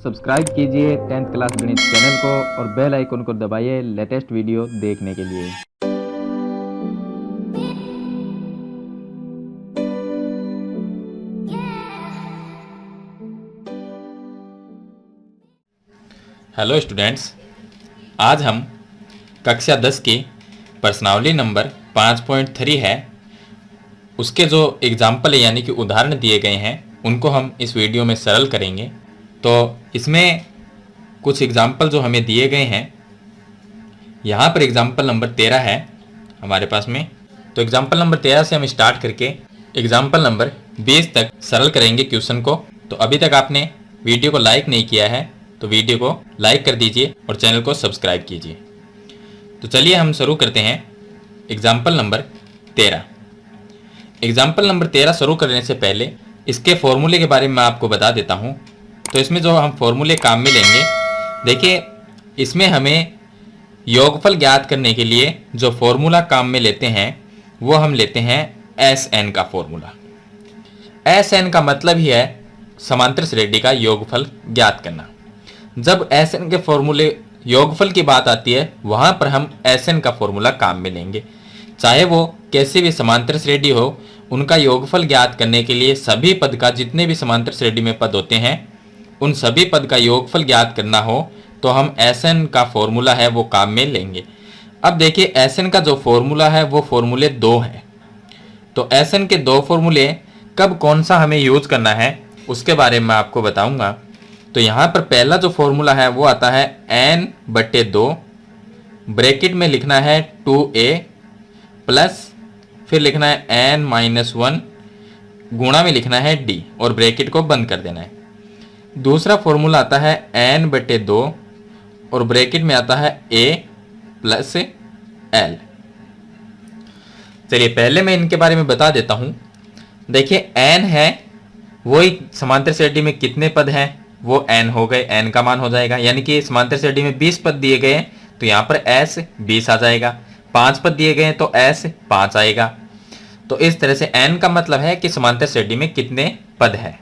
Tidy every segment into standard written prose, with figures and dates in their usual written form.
Subscribe कीजिए 10th class गणित channel को और बेल आइकन को दबाइए लेटेस्ट वीडियो देखने के लिए। हेलो स्टूडेंट्स, आज हम कक्षा 10 की प्रश्नावली नंबर 5.3 है, उसके जो एग्जाम्पल यानी कि उदाहरण दिए गए हैं उनको हम इस वीडियो में सरल करेंगे। तो इसमें कुछ एग्जाम्पल जो हमें दिए गए हैं, यहाँ पर एग्जाम्पल नंबर 13 है हमारे पास में। तो एग्जाम्पल नंबर 13 से हम स्टार्ट करके एग्जाम्पल नंबर 20 तक सरल करेंगे क्वेश्चन को। तो अभी तक आपने वीडियो को लाइक नहीं किया है तो वीडियो को लाइक कर दीजिए और चैनल को सब्सक्राइब कीजिए। तो चलिए हम शुरू करते हैं एग्जाम्पल नंबर 13। एग्जाम्पल नंबर 13 शुरू करने से पहले इसके फॉर्मूले के बारे में मैं आपको बता देता हूँ। तो इसमें जो हम फॉर्मूले काम में लेंगे, देखिए इसमें हमें योगफल ज्ञात करने के लिए जो फॉर्मूला काम में लेते हैं वो हम लेते हैं SN का फॉर्मूला। SN का मतलब ही है समांतर श्रेणी का योगफल ज्ञात करना। जब SN के फॉर्मूले योगफल की बात आती है वहां पर हम SN का फॉर्मूला काम में लेंगे। चाहे वो कैसे भी समांतर श्रेणी हो, उनका योगफल ज्ञात करने के लिए सभी पद का, जितने भी समांतर श्रेणी में पद होते हैं उन सभी पद का योगफल ज्ञात करना हो तो हम SN का फॉर्मूला है वो काम में लेंगे। अब देखिए SN का जो फॉर्मूला है वो फॉर्मूले 2 है। तो SN के 2 फॉर्मूले कब कौन सा हमें यूज करना है उसके बारे में आपको बताऊंगा। तो यहाँ पर पहला जो फॉर्मूला है वो आता है n/2, ब्रैकेट में लिखना है 2a प्लस फिर लिखना है n-1, गुणा में लिखना है d और ब्रैकेट को बंद कर देना है। दूसरा फॉर्मूला आता है n/2 और ब्रैकेट में आता है a प्लस l। चलिए पहले मैं इनके बारे में बता देता हूं। देखिए n है वही समांतर श्रेणी में कितने पद हैं वो n हो गए, n का मान हो जाएगा। यानी कि समांतर श्रेणी में 20 पद दिए गए हैं तो यहाँ पर s 20 आ जाएगा। 5 पद दिए गए हैं तो s 5 आएगा। तो इस तरह से n का मतलब है कि समांतर श्रेणी में कितने पद है।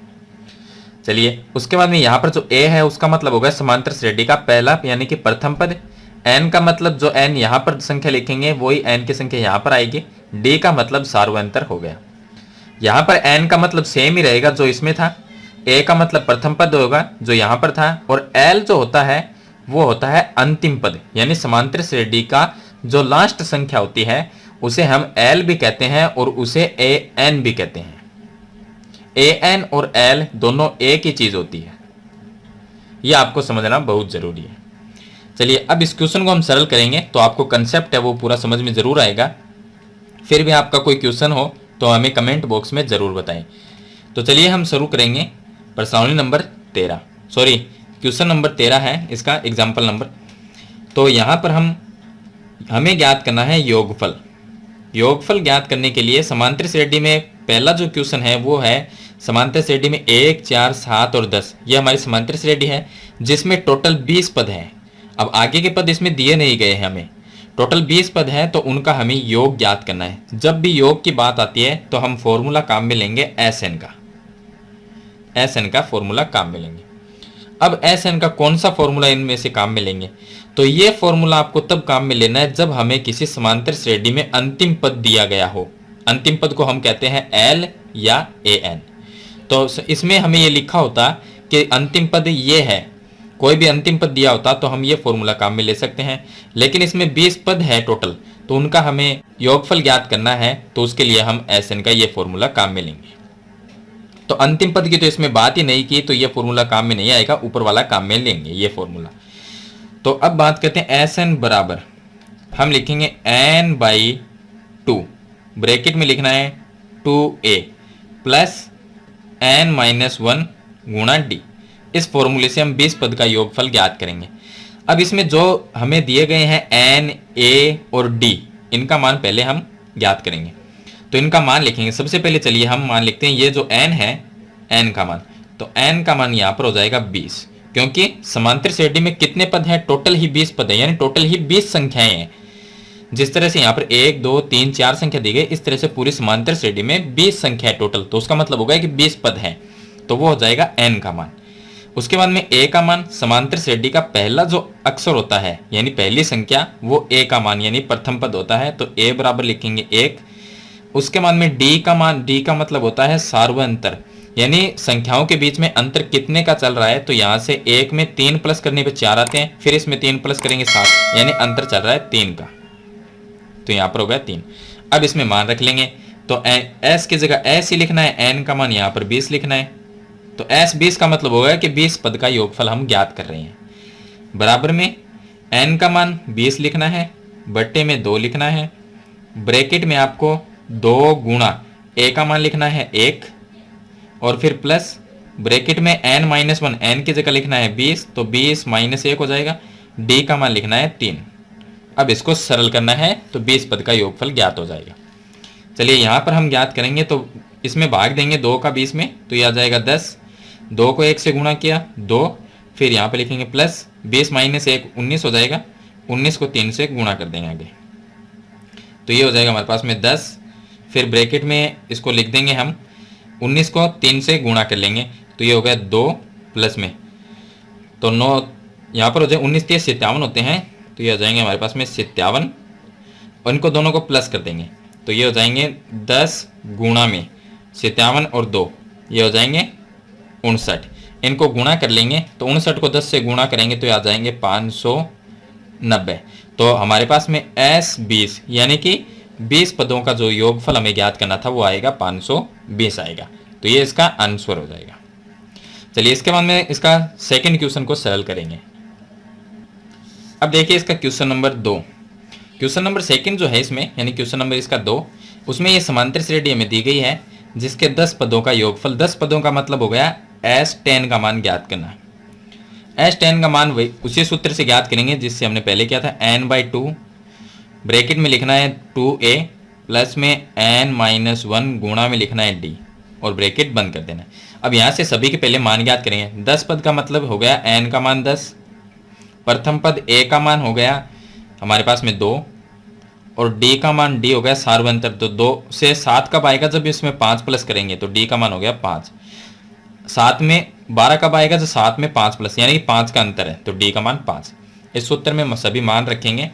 चलिए उसके बाद में यहाँ पर जो a है उसका मतलब होगा समांतर श्रेणी का पहला यानी कि प्रथम पद। n का मतलब जो n यहाँ पर संख्या लिखेंगे वही n की संख्या यहाँ पर आएगी। d का मतलब सार्वंतर हो गया। यहाँ पर n का मतलब सेम ही रहेगा जो इसमें था। a का मतलब प्रथम पद होगा जो यहाँ पर था, और l जो होता है वो होता है अंतिम पद, यानी समांतर श्रेणी का जो लास्ट संख्या होती है उसे हम l भी कहते हैं और उसे an भी कहते हैं। an और l दोनों एक ही चीज होती है, यह आपको समझना बहुत जरूरी है। चलिए अब इस क्वेश्चन को हम सरल करेंगे तो आपको कंसेप्ट है वो पूरा समझ में जरूर आएगा। फिर भी आपका कोई क्वेश्चन हो तो हमें कमेंट बॉक्स में जरूर बताएं। तो चलिए हम शुरू करेंगे प्रश्नावली नंबर 13, सॉरी क्वेश्चन नंबर 13 है इसका एग्जाम्पल नंबर। तो यहाँ पर हमें ज्ञात करना है योगफल। योगफल ज्ञात करने के लिए समांतर श्रेणी में पहला जो क्वेश्चन है वो है समांतर श्रेणी में 1, 4, 7 और 10, ये हमारी समांतर श्रेणी है जिसमें टोटल 20 पद हैं। अब आगे के पद इसमें दिए नहीं गए हैं, हमें टोटल 20 पद हैं तो उनका हमें योग ज्ञात करना है। जब भी योग की बात आती है तो हम फॉर्मूला काम में लेंगे SN का फॉर्मूला काम में लेंगे। अब SN का कौन सा फॉर्मूला इनमें से काम में लेंगे, तो ये फॉर्मूला आपको तब काम में लेना है जब हमें किसी समांतर श्रेणी में अंतिम पद दिया गया हो। अंतिम पद को हम कहते हैं L या AN। तो इसमें हमें ये लिखा होता कि अंतिम पद ये है, कोई भी अंतिम पद दिया होता तो हम ये फॉर्मूला काम में ले सकते हैं। लेकिन इसमें 20 पद है टोटल तो उनका हमें योगफल ज्ञात करना है, तो उसके लिए हम SN का ये फॉर्मूला काम में लेंगे। तो अंतिम पद की तो इसमें बात ही नहीं की तो ये फॉर्मूला काम में नहीं आएगा, ऊपर वाला काम में लेंगे ये फॉर्मूला। तो अब बात करते हैं SN बराबर हम लिखेंगे n/2, ब्रैकेट में लिखना है 2a प्लस n-1 गुणा d। इस फॉर्मूले से हम 20 पद का योगफल ज्ञात करेंगे। अब इसमें जो हमें दिए गए हैं n, a और d, इनका मान पहले हम ज्ञात करेंगे। तो इनका मान लिखेंगे। सबसे पहले चलिए हम मान लिखते हैं ये जो n है, n का मान, तो n का मान यहाँ पर हो जाएगा 20, क्योंकि समांतर श्रेणी में कितने पद हैं, टोटल ही 20 पद है, यानी टोटल ही 20 संख्याएं हैं। जिस तरह से यहाँ पर 1, 2, 3, 4 संख्या दी गई, इस तरह से पूरी समांतर श्रेणी में 20 संख्या है टोटल, तो उसका मतलब होगा कि 20 पद हैं, तो वो हो जाएगा n का मान। उसके बाद में a का मान समांतर श्रेणी का पहला जो अक्षर होता है यानी पहली संख्या वो a का मान यानी प्रथम पद होता है, तो a बराबर लिखेंगे 1। उसके बाद में d का मान, d का मतलब होता है सार्वअंतर यानी संख्याओं के बीच में अंतर कितने का चल रहा है, तो यहाँ से 1 में 3 प्लस करने पे 4 आते हैं, फिर इसमें 3 प्लस करेंगे 7 यानी अंतर चल रहा है 3 का, तो यहाँ पर हो गया 3। अब इसमें मान रख लेंगे, तो s की जगह s ही लिखना है, n का मान यहाँ पर 20 लिखना है, तो s 20 का मतलब होगा कि 20 पद का योगफल हम ज्ञात कर रहे हैं। बराबर में n का मान 20 लिखना है, बट्टे में 2 लिखना है, ब्रैकेट में आपको 2 गुणा a का मान लिखना है 1 और फिर प्लस ब्रैकेट में n-1, n की जगह लिखना है 20, तो 20 माइनस 1 हो जाएगा, d का मान लिखना है 3। अब इसको सरल करना है तो 20 पद का योगफल ज्ञात हो जाएगा। चलिए यहाँ पर हम ज्ञात करेंगे, तो इसमें भाग देंगे 2 का 20 में, तो यह आ जाएगा 10, 2 को 1 से गुणा किया 2, फिर यहाँ पे लिखेंगे प्लस 20 माइनस 1 19 हो जाएगा, 19 को 3 से गुणा कर देंगे आगे, तो ये हो जाएगा हमारे पास में 10। फिर ब्रैकेट में इसको लिख देंगे हम, 19 को 3 से गुणा कर लेंगे, तो ये हो गया 2 प्लस में तो 9, यहाँ पर हो जाए 19 3 57 होते हैं, तो ये हो जाएंगे हमारे पास में 57 और इनको दोनों को प्लस कर देंगे, तो ये हो जाएंगे 10 गुणा में 57 और 2, ये हो जाएंगे 59। इनको गुणा कर लेंगे तो 59 को 10 से गुणा करेंगे तो ये आ जाएंगे 590। तो हमारे पास में s 20 यानी कि 20 पदों का जो योगफल हमें ज्ञात करना था वो आएगा 520 आएगा, तो ये इसका आंसर हो जाएगा। चलिए इसके बाद में इसका सेकंड क्वेश्चन को सरल करेंगे। अब देखिए इसका question number 2, question number second जो है इसमें यानी क्वेश्चन नंबर इसका 2, उसमें ये समांतर श्रेणी हमें दी गई है जिसके 10 पदों का योगफल, 10 पदों का मतलब हो गया s10 का मान ज्ञात करना। s10 का मान वही उसी सूत्र से ज्ञात करेंगे जिससे हमने पहले किया था, n/2 ब्रैकेट में लिखना है 2a प्लस में n-1 गुणा में लिखना है d और ब्रैकेट बंद कर देना है। अब यहाँ से सभी के पहले मान ज्ञात करेंगे। 10 पद का मतलब हो गया n का मान 10, प्रथम पद a का मान हो गया हमारे पास में 2 और d का मान d हो गया सार्वअंतर, तो 2 से 7 कब आएगा, जब इसमें 5 प्लस करेंगे, तो d का मान हो गया 5। 7 में 12 कब आएगा, जो 7 में 5 प्लस यानी कि 5 का अंतर है, तो d का मान 5। इस सूत्र में सभी मान रखेंगे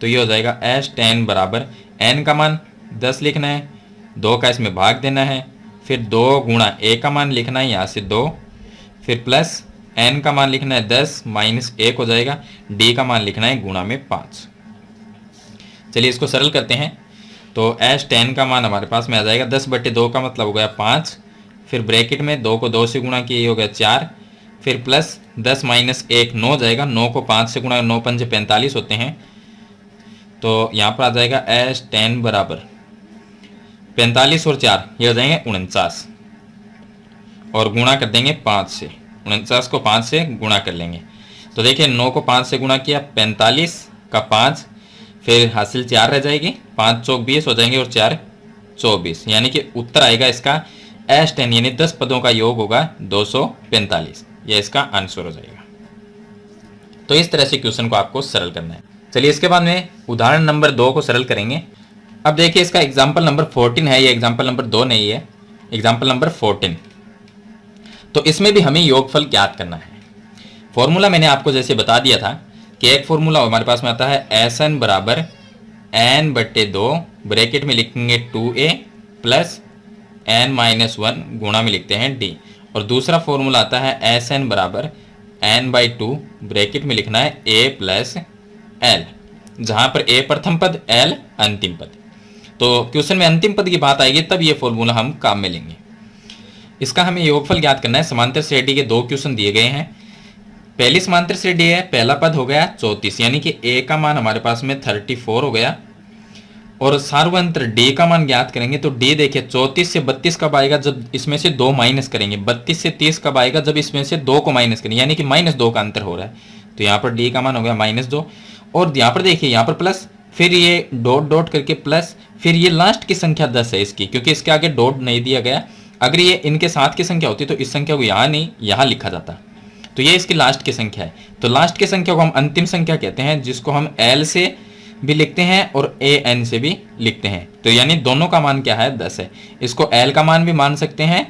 तो ये हो जाएगा s10 बराबर n का मान 10 लिखना है, 2 का इसमें भाग देना है, फिर 2 गुणा a का मान लिखना है यहाँ से 2, फिर प्लस n का मान लिखना है 10 माइनस 1 हो जाएगा, d का मान लिखना है गुणा में 5। चलिए इसको सरल करते हैं, तो s10 का मान हमारे पास में आ जाएगा 10/2 का मतलब हो गया 5, फिर ब्रैकेट में 2 को 2 से गुणा किया ये हो गया 4, फिर प्लस 10 माइनस 1 9 जाएगा, 9 को 5 से गुणा 9 पंजे 45 होते हैं, तो यहाँ पर आ जाएगा s10 बराबर 45 और 4 ये हो जाएंगे 49 और गुणा कर देंगे 5 से, 49 को 5 से गुणा कर लेंगे, तो देखिए 9 को 5 से गुणा किया 45 का 5, फिर हासिल 4 रह जाएगी, 5 चौक 20 हो जाएंगे और 4 24 यानी कि उत्तर आएगा इसका s10 यानी 10 पदों का योग होगा 245, यह इसका आंसर हो जाएगा। तो इस तरह से क्वेश्चन को आपको सरल करना है। चलिए इसके बाद में उदाहरण नंबर 2 को सरल करेंगे। अब देखिए इसका एग्जाम्पल नंबर 14 है, ये एग्जाम्पल नंबर 2 नहीं है, एग्जाम्पल नंबर 14। तो इसमें भी हमें योगफल ज्ञात करना है। फॉर्मूला मैंने आपको जैसे बता दिया था कि एक फॉर्मूला हमारे पास में आता है sn बराबर n/2 ब्रैकेट में लिखेंगे 2a प्लस n-1 गुणा में लिखते हैं d, और दूसरा फॉर्मूला आता है sn बराबर n/2 ब्रैकेट में लिखना है a प्लस l, जहां पर a प्रथम पद l अंतिम पद। तो क्वेश्चन में अंतिम पद की बात आएगी तब ये फॉर्मूला हम काम में लेंगे। इसका हमें योगफल ज्ञात करना है। समांतर श्रेणी के 2 क्वेश्चन दिए गए हैं। पहली समांतर श्रेणी है, पहला पद हो गया 34 यानी कि a का मान हमारे पास में 34 हो गया, और सार्वअंतर d का मान ज्ञात करेंगे तो d देखिए 34 से 32 कब आएगा, जब इसमें से 2 माइनस करेंगे, 32 से 30 कब आएगा, जब इसमें से 2 को माइनस करेंगे यानी कि -2 का अंतर हो रहा है, तो यहाँ पर d का मान हो गया -2, और यहाँ पर देखिए यहाँ पर प्लस, फिर ये डॉट डॉट करके प्लस, फिर ये लास्ट की संख्या 10 है इसकी, क्योंकि इसके आगे डॉट नहीं दिया गया। अगर ये इनके साथ की संख्या होती तो इस संख्या को यहाँ नहीं यहाँ लिखा जाता, तो ये इसकी लास्ट की संख्या है। तो लास्ट की संख्या को हम अंतिम संख्या कहते हैं, जिसको हम l से भी लिखते हैं और an से भी लिखते हैं, तो यानी दोनों का मान क्या है 10 है। इसको l का मान भी मान सकते हैं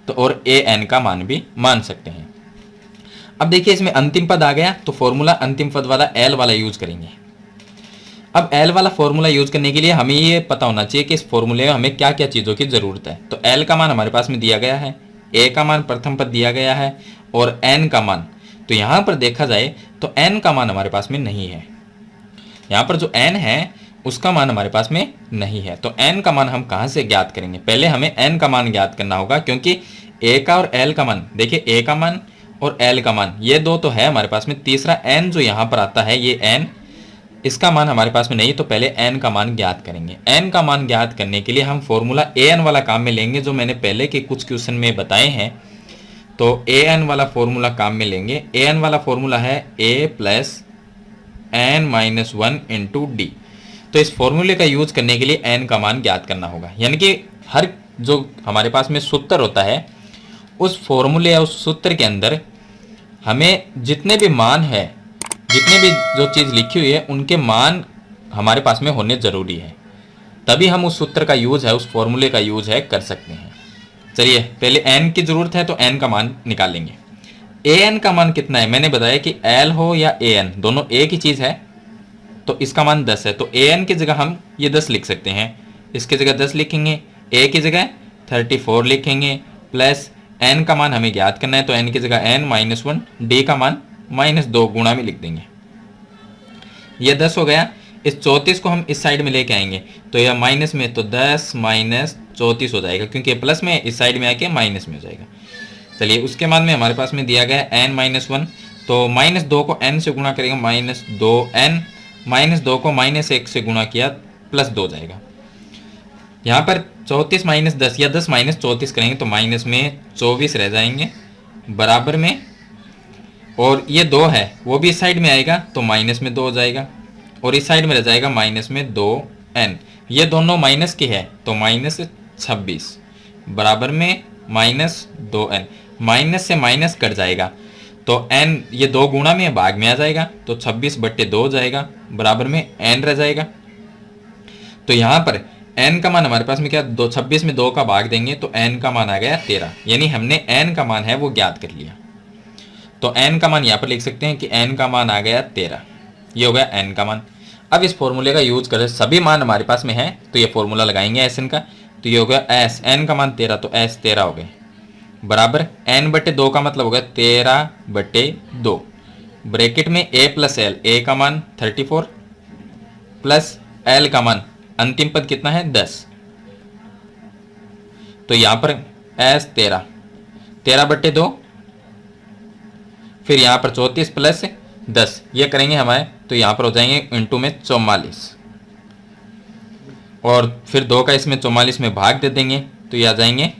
तो और an का मान भी मान सकते हैं। अब देखिए इसमें अंतिम पद आ गया, तो फॉर्मूला अंतिम पद वाला एल वाला यूज करेंगे। अब एल वाला फॉर्मूला यूज करने के लिए हमें ये पता होना चाहिए कि इस फॉर्मूले में हमें क्या क्या चीज़ों की ज़रूरत है। तो एल का मान हमारे पास में दिया गया है, ए का मान प्रथम पद दिया गया है, और एन का मान, तो यहाँ पर देखा जाए तो एन का मान हमारे पास में नहीं है। यहाँ पर जो एन है उसका मान हमारे पास में नहीं है। तो एन का मान हम कहाँ से ज्ञात करेंगे? पहले हमें एन का मान ज्ञात करना होगा, क्योंकि ए का और एल का मान, देखिए ए का मान और एल का मान ये दो तो है हमारे पास में, तीसरा एन जो यहाँ पर आता है ये एन, इसका मान हमारे पास में नहीं, तो पहले एन का मान ज्ञात करेंगे। एन का मान ज्ञात करने के लिए हम फॉर्मूला ए एन वाला काम में लेंगे, जो मैंने पहले के कुछ क्वेश्चन में बताए हैं। तो ए एन वाला फॉर्मूला काम में लेंगे। ए एन वाला फॉर्मूला है a plus n minus one into d. तो इस फॉर्मूले का यूज करने के लिए एन का मान ज्ञात करना होगा, यानी कि हर जो हमारे पास में सूत्र होता है उस फॉर्मूले या उस सूत्र के अंदर हमें जितने भी मान है, जितने भी जो चीज़ लिखी हुई है उनके मान हमारे पास में होने ज़रूरी है, तभी हम उस सूत्र का यूज़ है, उस फॉर्मूले का यूज़ है कर सकते हैं। चलिए पहले एन की ज़रूरत है, तो एन का मान निकालेंगे। ए एन का मान कितना है? मैंने बताया कि एल हो या ए एन दोनों एक ही चीज़ है, तो इसका मान 10 है। तो ए एन की जगह हम ये 10 लिख सकते हैं, इसकी जगह 10 लिखेंगे, ए की जगह 34 लिखेंगे, प्लस एन का मान हमें ज्ञात करना है, तो एन की जगह एन माइनस वन, डी का मान -2 गुणा में लिख देंगे। ये 10 हो गया। इस 34 को हम इस साइड में लेके आएंगे, तो यह माइनस में, तो 10 माइनस 34 हो जाएगा, क्योंकि प्लस में इस साइड में आके माइनस में हो जाएगा। चलिए उसके बाद में हमारे पास में दिया गया है n-1, तो -2 को n से गुणा करेंगे, -2n, -2 को -1 से गुणा किया +2 हो जाएगा। यहाँ पर 34 माइनस 10 या 10 माइनस 34 करेंगे तो माइनस में 24 रह जाएंगे बराबर में, और ये 2 है वो भी इस साइड में आएगा तो माइनस में 2 हो जाएगा, और इस साइड में रह जाएगा माइनस में 2n। ये दोनों माइनस की है तो -26 बराबर में -2n। माइनस से माइनस कट जाएगा तो n, ये 2 गुणा में भाग में आ जाएगा, तो 26/2 हो जाएगा बराबर में n रह जाएगा। तो यहाँ पर n का मान हमारे पास में क्या, 26 में 2 का भाग देंगे तो n का मान आ गया 13, यानी हमने n का मान है वो ज्ञात कर लिया। तो n का मान यहाँ पर लिख सकते हैं कि n का मान आ गया 13, ये हो गया n का मान। अब इस फॉर्मूले का यूज करें, सभी मान हमारे पास में है तो ये फॉर्मूला लगाएंगे Sn का, तो ये हो गया S, n का मान 13 तो S 13 हो गए बराबर n/2 का मतलब हो गया 13/2, ब्रैकेट में a प्लस एल, a का मान 34 प्लस l का मान अंतिम पद कितना है 10, तो यहाँ पर S 13/2, फिर यहाँ पर 34 प्लस 10 ये करेंगे हमारे, तो यहाँ पर हो जाएंगे इंटू में 44, और फिर 2 का इसमें 44 में भाग दे देंगे तो ये आ जाएंगे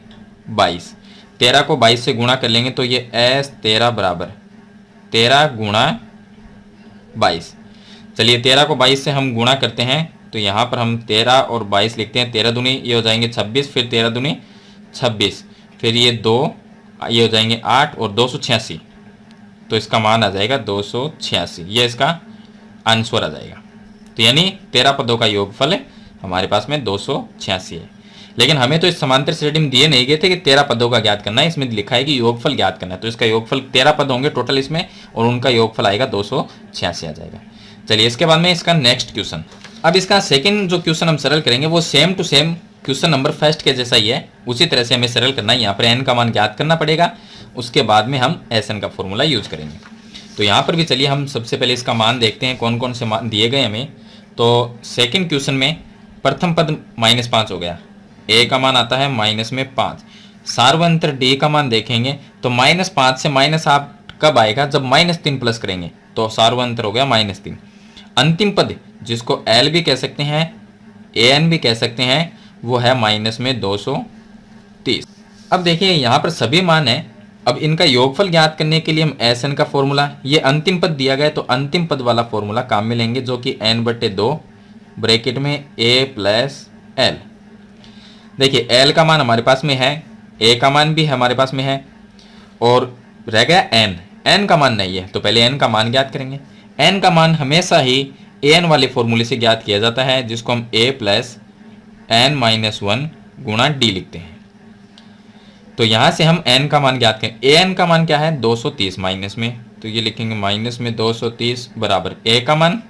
22। 13 को 22 से गुणा कर लेंगे तो ये S 13 बराबर 13 गुणा 22। चलिए 13 को 22 से हम गुणा करते हैं तो यहाँ पर हम 13 और 22 लिखते हैं, 13 दूनी ये हो जाएंगे 26, फिर 13 दूनी 26, फिर ये 2 ये हो जाएंगे 8 और 286, तो इसका मान आ जाएगा 286, ये इसका आंसर आ जाएगा। तो यानी 13 पदों का योगफल हमारे पास में 286 है। लेकिन हमें तो इस समांतर श्रेणी में दिए नहीं गए थे कि 13 पदों का ज्ञात करना है, इसमें लिखा है कि योगफल ज्ञात करना है, तो इसका योगफल 13 पद होंगे टोटल इसमें, और उनका योगफल आएगा 286 आ जाएगा। चलिए इसके बाद में इसका नेक्स्ट क्वेश्चन, अब इसका सेकंड जो क्वेश्चन हम सरल करेंगे वो same to same question number first के जैसा ही है, उसी तरह से हमें सरल करना है। यहाँ पर n का मान ज्ञात करना पड़ेगा, उसके बाद में हम Sn का फॉर्मूला यूज करेंगे। तो यहाँ पर भी चलिए हम सबसे पहले इसका मान देखते हैं कौन कौन से मान दिए गए हमें। तो सेकंड क्वेश्चन में प्रथम पद -5 हो गया, a का मान आता है -5, सार्वंतर d का मान देखेंगे तो -5 से -8 कब आएगा, जब -3 प्लस करेंगे, तो सार्वंतर हो गया -3। अंतिम पद जिसको l भी कह सकते हैं an भी कह सकते हैं, वो है -230। अब देखिए यहाँ पर सभी मान है, अब इनका योगफल ज्ञात करने के लिए हम Sn का फॉर्मूला, ये अंतिम पद दिया गया तो अंतिम पद वाला फॉर्मूला काम में लेंगे, जो कि n/2 ब्रैकेट में a प्लस l। देखिए l का मान हमारे पास में है, a का मान भी हमारे पास में है, और रह गया n का मान नहीं है, तो पहले n का मान ज्ञात करेंगे। n का मान हमेशा ही an वाले फॉर्मूले से ज्ञात किया जाता है, जिसको हम a प्लस n-1 गुणा d लिखते हैं। तो यहाँ से हम n का मान ज्ञात करें, an का मान क्या है 230 माइनस में तो ये लिखेंगे माइनस में 230 बराबर a का मान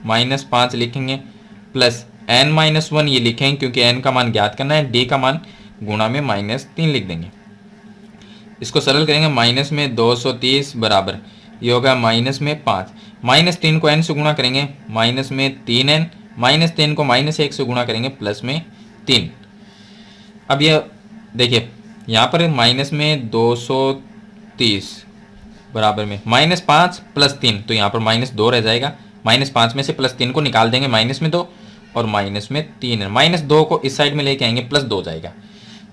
-5 लिखेंगे प्लस n-1 ये लिखेंगे क्योंकि n का मान ज्ञात करना है, d का मान गुणा में -3 लिख देंगे। इसको सरल करेंगे, माइनस में 230 बराबर ये होगा -5, -3 को n से गुणा करेंगे माइनस में 3n, -3 को -1 से गुणा करेंगे प्लस में 3। अब ये देखिए यहाँ पर माइनस में 230 बराबर में -5 प्लस 3, तो यहाँ पर -2 रह जाएगा। -5 में से +3 को निकाल देंगे -2 और -3 -2 को इस साइड में लेके आएंगे +2 हो जाएगा,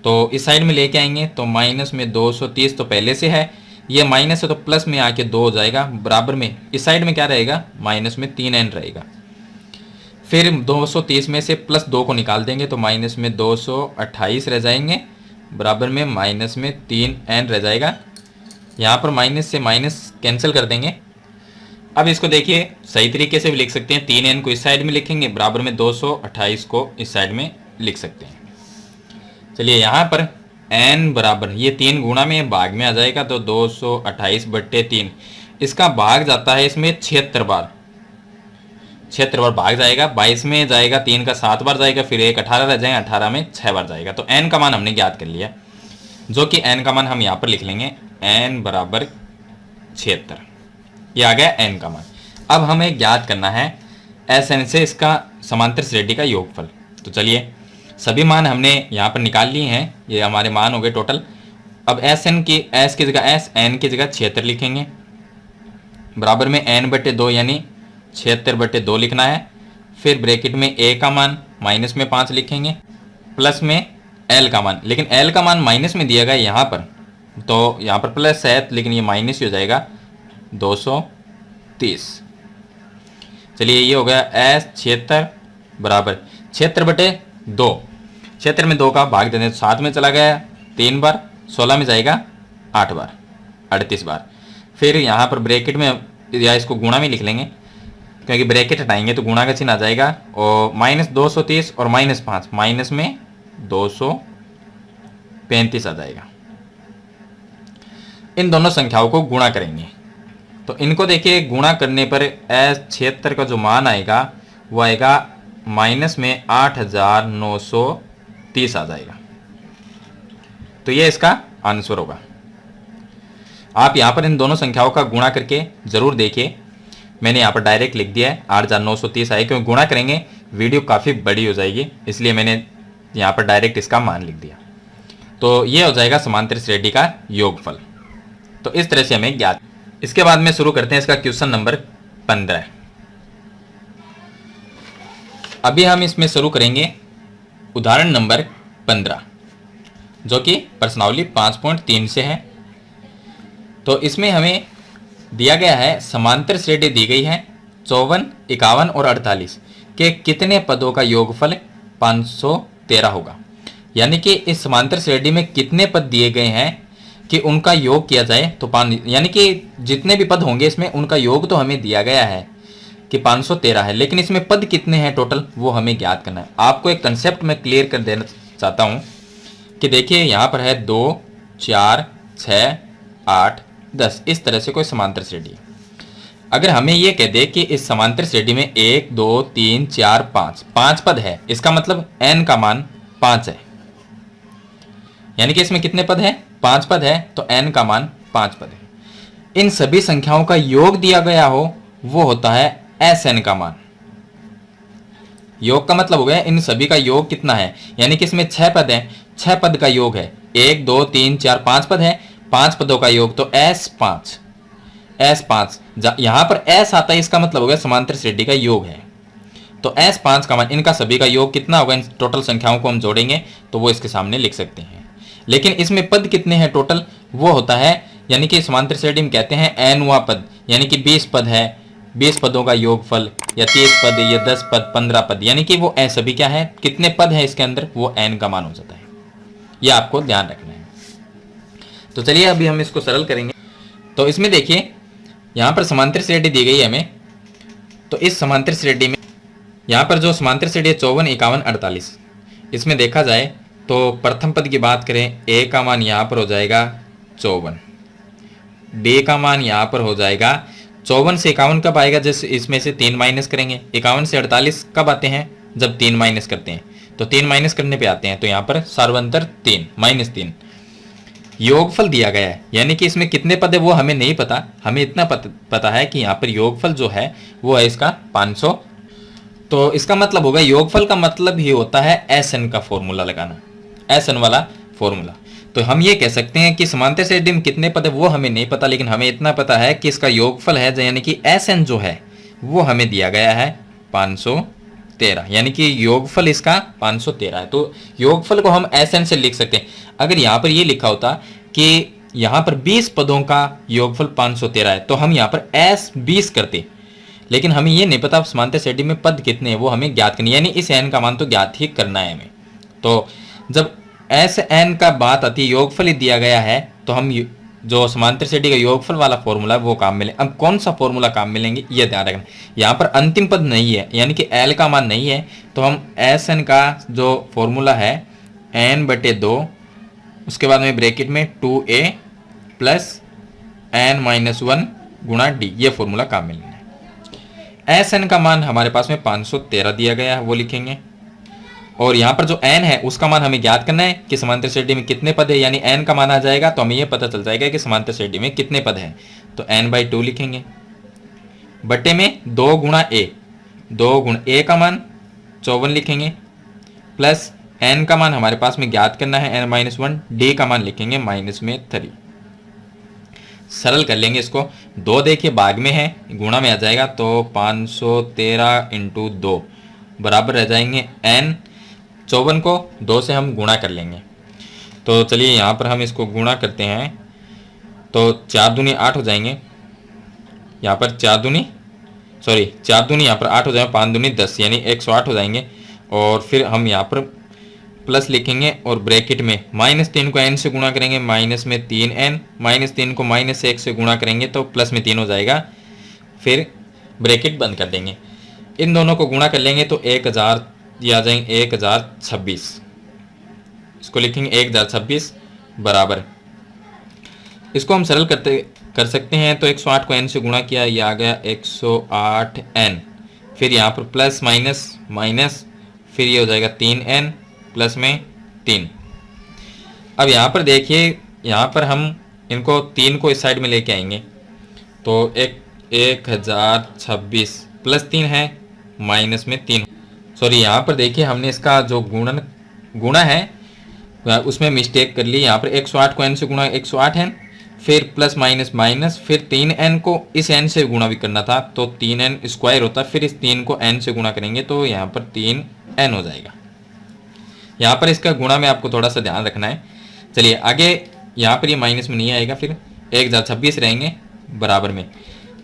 तो इस साइड में लेके आएंगे तो -230 तो पहले से है, ये माइनस है तो प्लस में आके 2 हो जाएगा, बराबर में इस साइड में क्या रहेगा -3n रहेगा। फिर 230 में से +2 को निकाल देंगे तो -228 रह जाएंगे, बराबर में -3n रह जाएगा। यहाँ पर माइनस से माइनस कैंसिल कर देंगे। अब इसको देखिए सही तरीके से भी लिख सकते हैं, 3n को इस साइड में लिखेंगे, बराबर में 228 को इस साइड में लिख सकते हैं। चलिए यहाँ पर n बराबर ये 3 गुणा में भाग में आ जाएगा, तो 228/3 इसका भाग जाता है इसमें 76 बार, 76 बार भाग जाएगा, 22 में जाएगा 3 का 7 बार जाएगा, फिर 1 18 रह जाएगा, 18 में 6 बार जाएगा। तो n का मान हमने ज्ञात कर लिया, जो कि n का मान हम यहाँ पर लिख लेंगे n बराबर 76, ये आ गया n का मान। अब हमें ज्ञात करना है Sn से इसका समांतर श्रेणी का योगफल। तो चलिए सभी मान हमने यहाँ पर निकाल लिए हैं, ये हमारे मान हो गए टोटल। अब Sn की S की जगह S, n की जगह 76 लिखेंगे, बराबर में n/2 यानी 76/2 लिखना है। फिर ब्रैकेट में a का मान -5 लिखेंगे प्लस में l का मान, लेकिन l का मान माइनस में दिया गया यहाँ पर, तो यहाँ पर प्लस है लेकिन ये माइनस ही हो जाएगा 230। चलिए ये हो गया S 76 बराबर 76/2, 76 में 2 का भाग देने तो 7 में चला गया 3 बार, 16 में जाएगा 8 बार, 38 बार। फिर यहाँ पर ब्रैकेट में या इसको गुणा में लिख लेंगे, क्योंकि ब्रैकेट हटाएंगे तो गुणा का चिन्ह आ जाएगा, और -230 और -5 माइनस में 235 आ जाएगा। इन दोनों संख्याओं को गुणा करेंगे, तो इनको देखिए गुणा करने पर S 76 का जो मान आएगा वो आएगा -8930 आ जाएगा। तो ये इसका आंसर होगा। आप यहाँ पर इन दोनों संख्याओं का गुणा करके जरूर देखिए, मैंने यहाँ पर डायरेक्ट लिख दिया है 8930 आए, क्योंकि गुणा करेंगे वीडियो काफ़ी बड़ी हो जाएगी, इसलिए मैंने यहाँ पर डायरेक्ट इसका मान लिख दिया। तो ये हो जाएगा समांतर श्रेणी का योगफल। तो इस तरह से हमें ज्ञात। इसके बाद में शुरू करते हैं इसका क्वेश्चन नंबर 15। अभी हम इसमें शुरू करेंगे उदाहरण नंबर 15, जो कि प्रश्नावली 5.3 से है। तो इसमें हमें दिया गया है समांतर श्रेणी दी गई है 54, 51 और 48 के कितने पदों का योगफल 513 होगा। यानी कि इस समांतर श्रेणी में कितने पद दिए गए हैं कि उनका योग किया जाए तो यानी कि जितने भी पद होंगे इसमें उनका योग तो हमें दिया गया है कि 513 है, लेकिन इसमें पद कितने हैं टोटल वो हमें ज्ञात करना है। आपको एक कंसेप्ट में क्लियर कर देना चाहता हूं कि देखिए यहाँ पर है 2, 4, 6, 8, 10, इस तरह से कोई समांतर श्रेणी है। अगर हमें ये कह दे कि इस समांतर श्रेणी में 1, 2, 3, 4, 5 पद है, इसका मतलब n का मान 5 है। यानी कि इसमें कितने पद हैं? 5 पद है, तो n का मान 5 पद है। इन सभी संख्याओं का योग दिया गया हो वो होता है Sn का मान। योग का मतलब हो गया इन सभी का योग कितना है, यानी कि इसमें 6 पद है, 6 पद का योग है, 1, 2, 3, 4, 5 पद है, 5 पदों का योग, तो S5 यहाँ पर S आता है, इसका मतलब हो गया समांतर श्रेणी का योग है। तो S5 का मान, इनका सभी का योग कितना होगा, इन टोटल संख्याओं को हम जोड़ेंगे तो वो इसके सामने लिख सकते हैं। लेकिन इसमें पद कितने हैं टोटल वो होता है, यानी कि समांतर श्रेणी में कहते हैं nवां पद, यानी कि 20 पद है, 20 पदों का योगफल, या 30 पद या 10 पद, 15 पद, यानी कि वो सभी क्या है, कितने पद है इसके अंदर, वो n का मान हो जाता है। ये आपको ध्यान रखना है। तो चलिए अभी हम इसको सरल करेंगे। तो इसमें देखिए यहाँ पर समांतर श्रेणी दी गई है हमें, तो इस समांतर श्रेणी में यहाँ पर जो समांतर श्रेणी है 54, 51, 48, इसमें देखा जाए तो प्रथम पद की बात करें, a का मान यहाँ पर हो जाएगा 54, डी का मान यहाँ पर हो जाएगा 54 से 51 कब आएगा, जैसे इसमें से 3 माइनस करेंगे। 51 से 48 कब आते हैं, जब 3 माइनस करते हैं, तो 3 माइनस करने पे आते हैं। तो यहाँ पर सर्वांतर 3 -3 योगफल दिया गया है, यानी कि इसमें कितने पद है वो हमें नहीं पता, हमें इतना पता है कि यहाँ पर योगफल जो है वो है इसका 500। तो इसका मतलब होगा, योगफल का मतलब ही होता है SN का फॉर्मूला लगाना, SN वाला फॉर्मूला। तो हम ये कह सकते हैं कि समांतर श्रेणी में कितने पद है वो हमें नहीं पता, लेकिन हमें इतना पता है कि इसका योगफल है, यानी कि SN जो है वो हमें दिया गया है 513, यानी कि योगफल इसका 513 है। तो योगफल को हम SN से लिख सकते हैं। अगर यहाँ पर ये लिखा होता कि यहाँ पर 20 पदों का योगफल 513 है तो हम यहाँ पर S20 करते, लेकिन हमें ये नहीं पता समांतर श्रेणी में पद कितने हैं वो हमें ज्ञात करनी, यानी इस n का मान तो ज्ञात ही करना है हमें। तो जब SN का बात आती है, योगफल ही दिया गया है, तो हम जो समांतर श्रेणी का योगफल वाला फॉर्मूला वो काम मिले। अब कौन सा फॉर्मूला काम मिलेंगे ये ध्यान रखना, यहाँ पर अंतिम पद नहीं है, यानी कि L का मान नहीं है, तो हम SN का जो फॉर्मूला है n/2, उसके बाद में ब्रैकेट में 2a प्लस n-1 गुणा d, ये फॉर्मूला काम मिलना है। SN का मान हमारे पास में 513 दिया गया है, वो लिखेंगे। और यहाँ पर जो n है उसका मान हमें ज्ञात करना है कि समांतर श्रेणी में कितने पद है, यानी n का मान आ जाएगा तो हमें यह पता चल जाएगा कि समांतर श्रेणी में कितने पद हैं। तो n/2 लिखेंगे, बटे में 2 गुणा a, 2 गुण a का मान 54 लिखेंगे, प्लस n का मान हमारे पास में ज्ञात करना है n-1, d का मान लिखेंगे -3। सरल कर लेंगे इसको, 2 देखिए भाग में है, गुणा में आ जाएगा, तो 513 × 2 बराबर रह जाएंगे n। 54 को 2 से हम गुणा कर लेंगे, तो चलिए यहाँ पर हम इसको गुणा करते हैं, तो 4 दूनी 8 हो जाएंगे, यहाँ पर 4 दूनी यहाँ पर 8 हो जाएंगे, 5 दूनी 10 यानी 108 हो जाएंगे। और फिर हम यहाँ पर प्लस लिखेंगे और ब्रैकेट में -3 को n से गुणा करेंगे, माइनस में 3n, -3 को -1 से गुणा करेंगे तो प्लस में 3 हो जाएगा, फिर ब्रैकेट बंद कर देंगे। इन दोनों को गुणा कर लेंगे तो 1000 ये आ जाएंगे 1026, इसको लिखेंगे 1026 बराबर, इसको हम सरल कर सकते हैं। तो 108 को n से गुणा किया, ये आ गया 108n, फिर यहाँ पर प्लस माइनस, फिर ये हो जाएगा 3n प्लस में 3। अब यहाँ पर देखिए, यहाँ पर हम इनको 3 को इस साइड में लेके आएंगे, तो 1026 प्लस 3 है, माइनस में 3, यहाँ पर देखिए हमने इसका जो गुणा है उसमें मिस्टेक कर ली। यहाँ पर 108 को n से गुणा 108n, फिर प्लस माइनस, फिर 3n को इस n से गुणा भी करना था तो 3n स्क्वायर होता, फिर इस 3 को n से गुणा करेंगे तो यहाँ पर 3n हो जाएगा। यहाँ पर इसका गुणा में आपको थोड़ा सा ध्यान रखना है। चलिए आगे, यहाँ पर ये माइनस में नहीं आएगा, फिर 1026 रहेंगे बराबर में।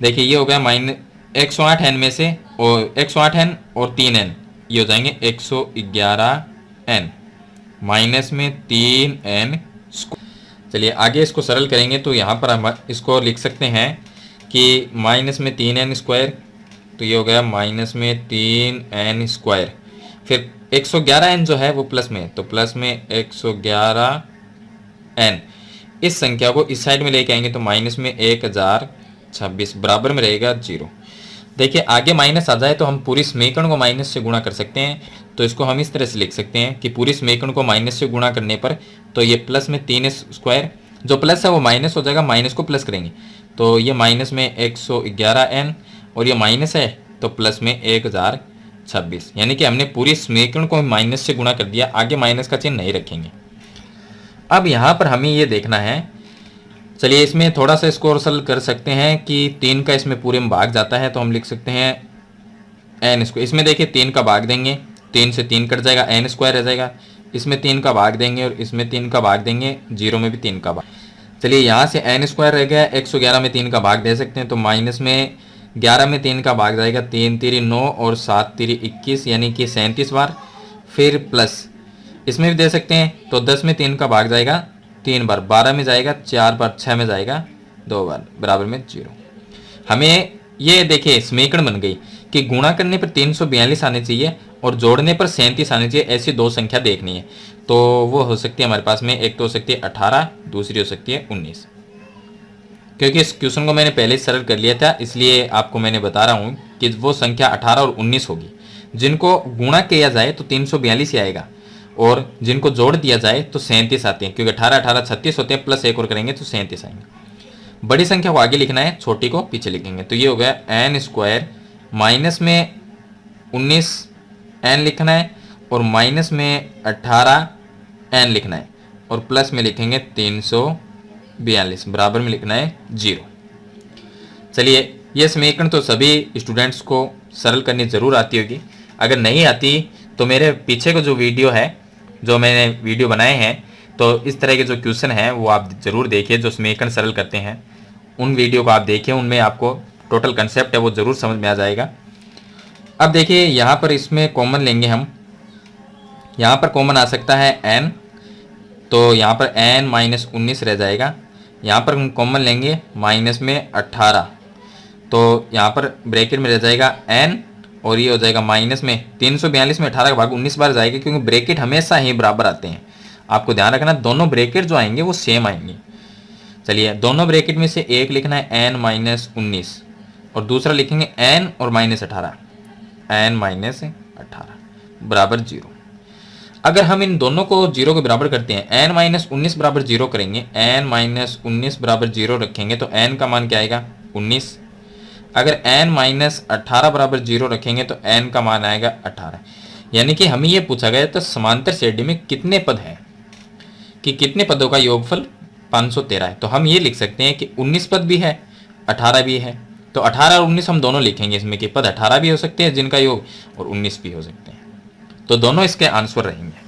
देखिए ये हो गया -108n में से, और 108n और 3n ये हो जाएंगे 111n, माइनस में 3n। चलिए आगे इसको सरल करेंगे, तो यहाँ पर हम इसको लिख सकते हैं कि माइनस में 3n स्क्वायर, तो ये हो गया माइनस में 3n स्क्वायर, फिर 111n जो है वो प्लस में, तो प्लस में 111n। इस संख्या को इस साइड में लेके आएंगे तो माइनस में 1026 बराबर में रहेगा 0। देखिए आगे माइनस आ जाए तो हम पूरी समीकरण को माइनस से गुणा कर सकते हैं, तो इसको हम इस तरह से लिख सकते हैं कि पूरी समीकरण को माइनस से गुणा करने पर तो ये प्लस में 3s स्क्वायर, जो प्लस है वो माइनस हो जाएगा, माइनस को प्लस करेंगे तो ये माइनस में 111n, और ये माइनस है तो प्लस में 1026, यानी कि हमने पूरी समीकरण को माइनस से गुणा कर दिया, आगे माइनस का चिन्ह नहीं रखेंगे। अब यहाँ पर हमें ये देखना है, चलिए इसमें थोड़ा सा इसको और सरल कर सकते हैं कि 3 का इसमें पूरे में भाग जाता है, तो हम लिख सकते हैं n इसको, इसमें देखिए 3 का भाग देंगे, 3 से 3 कट जाएगा, n स्क्वायर रह जाएगा, इसमें 3 का भाग देंगे और इसमें 3 का भाग देंगे, 0 में भी 3 का भाग। चलिए यहाँ से n स्क्वायर रह गया, 111 में 3 का भाग दे सकते हैं, तो माइनस में 11 में 3 का भाग जाएगा, 3 तिरी 9 और 7 तिरी 21 यानी कि 37 बार, फिर प्लस इसमें भी दे सकते हैं, तो 10 में 3 का भाग जाएगा 3 बार, 12 में जाएगा 4 बार, 6 में जाएगा 2 बार, बराबर में 0। हमें ये देखिए समीकरण बन गई कि गुणा करने पर 342 आने चाहिए और जोड़ने पर 37 आने चाहिए, ऐसी दो संख्या देखनी है। तो वो हो सकती है हमारे पास में, एक तो हो सकती है 18, दूसरी हो सकती है 19, क्योंकि इस क्वेश्चन को मैंने पहले ही सरल कर लिया था, इसलिए आपको मैंने बता रहा हूँ कि वो संख्या 18 और 19 होगी। जिनको गुणा किया जाए तो 342 ही आएगा, और जिनको जोड़ दिया जाए तो 37 आते हैं, क्योंकि 18 18 36 होते हैं, प्लस एक और करेंगे तो 37 आएंगे। बड़ी संख्या को आगे लिखना है, छोटी को पीछे लिखेंगे। तो ये हो गया एन स्क्वायर, माइनस में 19 एन लिखना है, और माइनस में 18 एन लिखना है, और प्लस में लिखेंगे 342, बराबर में लिखना है 0। चलिए, ये समीकरण तो सभी स्टूडेंट्स को सरल करनी ज़रूर आती होगी। अगर नहीं आती तो मेरे पीछे को जो वीडियो है, जो मैंने वीडियो बनाए हैं, तो इस तरह के जो क्वेश्चन हैं वो आप ज़रूर देखिए, जो समीकरण सरल करते हैं उन वीडियो को आप देखिए, उनमें आपको टोटल कंसेप्ट है वो ज़रूर समझ में आ जाएगा। अब देखिए, यहाँ पर इसमें कॉमन लेंगे हम, यहाँ पर कॉमन आ सकता है n, तो यहाँ पर n माइनस 19 रह जाएगा। यहाँ पर हम कॉमन लेंगे माइनस में 18, तो यहाँ पर ब्रैकेट में रह जाएगा n, और ये हो जाएगा माइनस में 342 में 18 का भाग 19 बार जाएगा, क्योंकि ब्रैकेट हमेशा ही बराबर आते हैं। आपको ध्यान रखना, दोनों ब्रैकेट जो आएंगे वो सेम आएंगे। चलिए, दोनों ब्रैकेट में से एक लिखना है n माइनस 19, और दूसरा लिखेंगे n और माइनस 18, n माइनस 18 बराबर 0। अगर हम इन दोनों को 0 के बराबर करते हैं, n माइनस 19 बराबर 0 करेंगे, n माइनस 19 बराबर 0 रखेंगे तो n का मान क्या आएगा 19। अगर n माइनस 18 बराबर 0 रखेंगे तो n का मान आएगा 18। यानी कि हमें ये पूछा गया तो समांतर श्रेणी में कितने पद हैं, कि कितने पदों का योगफल 513 है। तो हम ये लिख सकते हैं कि 19 पद भी है, 18 भी है। तो 18 और 19 हम दोनों लिखेंगे इसमें, कि पद 18 भी हो सकते हैं जिनका योग, और 19 भी हो सकते हैं। तो दोनों इसके आंसर रहेंगे।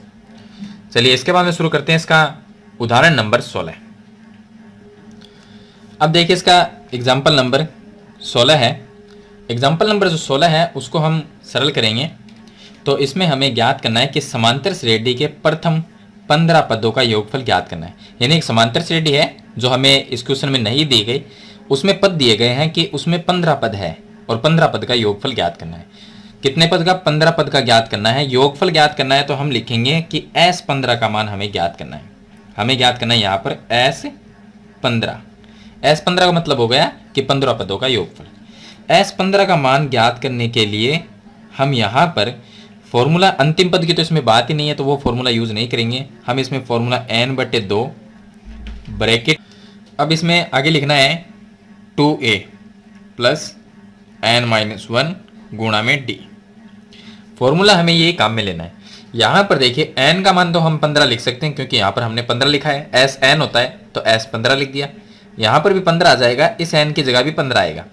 चलिए, इसके बाद में शुरू करते हैं इसका उदाहरण नंबर 16। अब देखिए, इसका एग्जाम्पल नंबर 16 है। एग्जाम्पल नंबर जो 16 है उसको हम सरल करेंगे। तो इसमें हमें ज्ञात करना है कि समांतर श्रेणी के प्रथम 15 पदों का योगफल ज्ञात करना है। यानी एक समांतर श्रेणी है जो हमें इस क्वेश्चन में नहीं दी गई, उसमें पद दिए गए हैं कि उसमें 15 पद है, और 15 पद का योगफल ज्ञात करना है। कितने पद का? 15 पद का ज्ञात करना है। योगफल ज्ञात करना है तो हम लिखेंगे कि S15 का मान हमें ज्ञात करना है। हमें ज्ञात करना है यहाँ पर S15। S15 का मतलब हो गया कि 15 पदों का योगफल। S15 का मान ज्ञात करने के लिए हम यहाँ पर फॉर्मूला, अंतिम पद की तो इसमें बात ही नहीं है तो वो फॉर्मूला यूज नहीं करेंगे। हम इसमें फॉर्मूला n/2 ब्रैकेट, अब इसमें आगे लिखना है 2a प्लस n-1 गुणा में d। फॉर्मूला हमें यही काम में लेना है। यहाँ पर देखिए, n का मान तो हम 15 लिख सकते हैं, क्योंकि यहाँ पर हमने 15 लिखा है। s n होता है तो s 15 लिख दिया। यहाँ पर भी 15 आ जाएगा, इस n की जगह भी 15 आएगा।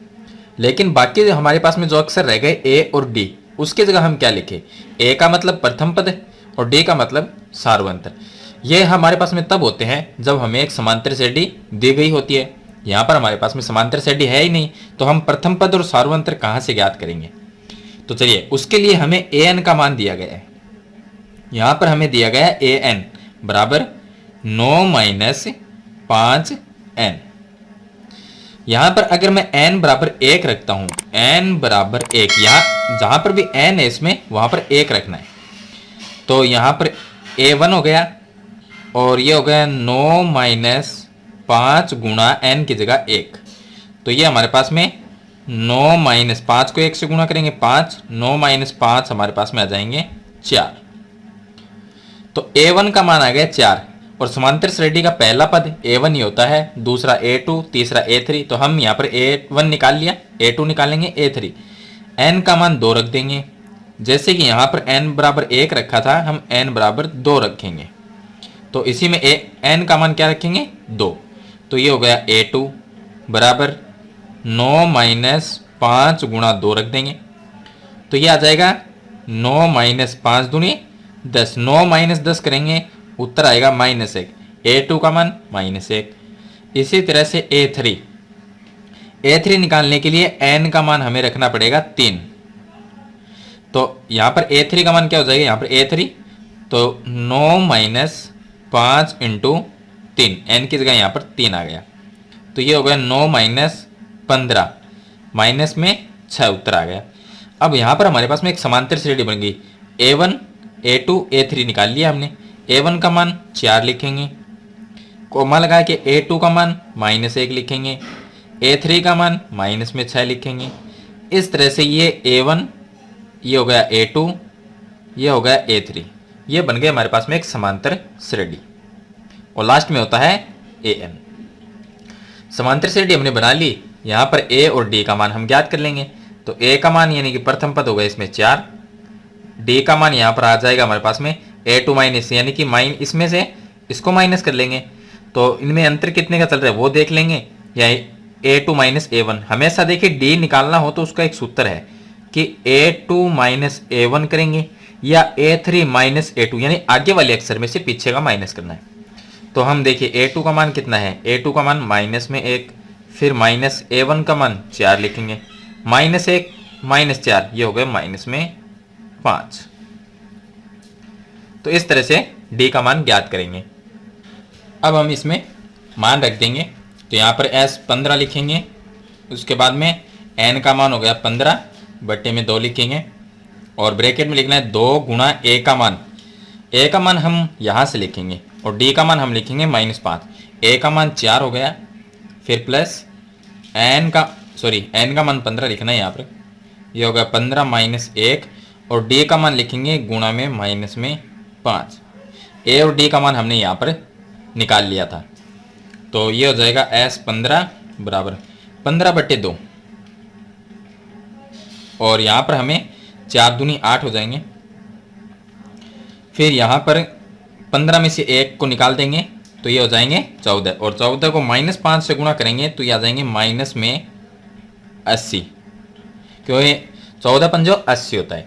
लेकिन बाकी हमारे पास में जो अक्षर रह गए a और d, उसकी जगह हम क्या लिखे? a का मतलब प्रथम पद और d का मतलब सार्वंतर। ये हमारे पास में तब होते हैं जब हमें एक समांतर श्रेणी दी गई होती है। यहाँ पर हमारे पास में समांतर श्रेणी है ही नहीं, तो हम प्रथम पद और सार्वंतर कहाँ से ज्ञात करेंगे? तो चलिए, उसके लिए हमें an का मान दिया गया है। यहाँ पर हमें दिया गया है an बराबर 9 माइनस 5n। यहाँ पर अगर मैं n बराबर 1 रखता हूँ, n बराबर 1, यहाँ जहाँ पर भी n है इसमें वहाँ पर 1 रखना है। तो यहाँ पर a1 हो गया, और ये हो गया 9 माइनस 5 गुणा n की जगह 1। तो ये हमारे पास में 9 माइनस 5 को 1 से गुणा करेंगे 5, 9 माइनस 5 हमारे पास में आ जाएंगे 4। तो a1 का मान आ गया 4, और समांतर श्रेणी का पहला पद a1 ही होता है, दूसरा a2, तीसरा a3। तो हम यहाँ पर a1 निकाल लिया, a2 निकालेंगे, a3। n का मान 2 रख देंगे। जैसे कि यहाँ पर n बराबर 1 रखा था, हम n बराबर 2 रखेंगे। तो इसी में n का मान क्या रखेंगे? 2। तो ये हो गया a2 बराबर 9 माइनस 5 गुणा 2 रख देंगे। तो ये आ जाएगा 9 माइनस 5 दूनी 10, 9 माइनस 10 करेंगे, उत्तर आएगा -1। a2 का मान -1। इसी तरह से a3 निकालने के लिए n का मान हमें रखना पड़ेगा 3। तो यहाँ पर a3 का मान क्या हो जाएगा? यहाँ पर a3 तो 9 माइनस 5 इंटू 3, n की जगह यहाँ पर 3 आ गया। तो ये हो गया 9 माइनस 15, माइनस में 6 उत्तर आ गया। अब यहाँ पर हमारे पास में एक समांतर श्रेणी बन गई। a1, a2, a3 निकाल लिया हमने। a1 का मान 4 लिखेंगे, कोमा लगा के a2 का मान -1 लिखेंगे। A3 का मान माइनस में 6 लिखेंगे। इस तरह से ये A1, ये हो गया A2, ये हो गया A3, ये बन गए हमारे पास में एक समांतर श्रेणी। और लास्ट में होता है AN। समांतर श्रेणी हमने बना ली। यहाँ पर A और D का मान हम ज्ञात कर लेंगे। तो A का मान यानी कि प्रथम पद होगा इसमें 4, D का मान यहाँ पर आ जाएगा हमारे पास में A2 माइनस, यानी कि इसमें से इसको माइनस कर लेंगे। तो इनमें अंतर कितने का चल रहा है वो देख लेंगे। या A2 माइनस A1, हमेशा देखिए D निकालना हो तो उसका एक सूत्र है कि A2 माइनस A1 करेंगे या A3 माइनस A2, यानी आगे वाले अक्षर में से पीछे का माइनस करना है। तो हम देखिए A2 का मान कितना है, A2 का मान माइनस में 1, फिर माइनस A1 का मान 4 लिखेंगे, माइनस 1 माइनस 4, ये हो गए माइनस में 5। तो इस तरह से D का मान ज्ञात करेंगे। अब हम इसमें मान रख देंगे। तो यहाँ पर S 15 लिखेंगे, उसके बाद में N का मान हो गया 15 बट्टे में 2 लिखेंगे, और ब्रैकेट में लिखना है 2 गुणा A का मान। A का मान हम यहाँ से लिखेंगे और D का मान हम लिखेंगे -5। A का मान 4 हो गया, फिर प्लस N का मान 15 लिखना है यहाँ पर, ये होगा 15 माइनस 1, और D का मान लिखेंगे गुणा में माइनस में 5। A और D का मान हमने यहाँ पर निकाल लिया था। तो ये हो जाएगा S 15 बराबर 15 बट्टे 2, और यहाँ पर हमें 4 दूनी 8 हो जाएंगे। फिर यहाँ पर 15 में से 1 को निकाल देंगे तो ये हो जाएंगे 14, और 14 को -5 से गुणा करेंगे तो ये आ जाएंगे माइनस में 80, क्योंकि 14 पंजो 80 होता है।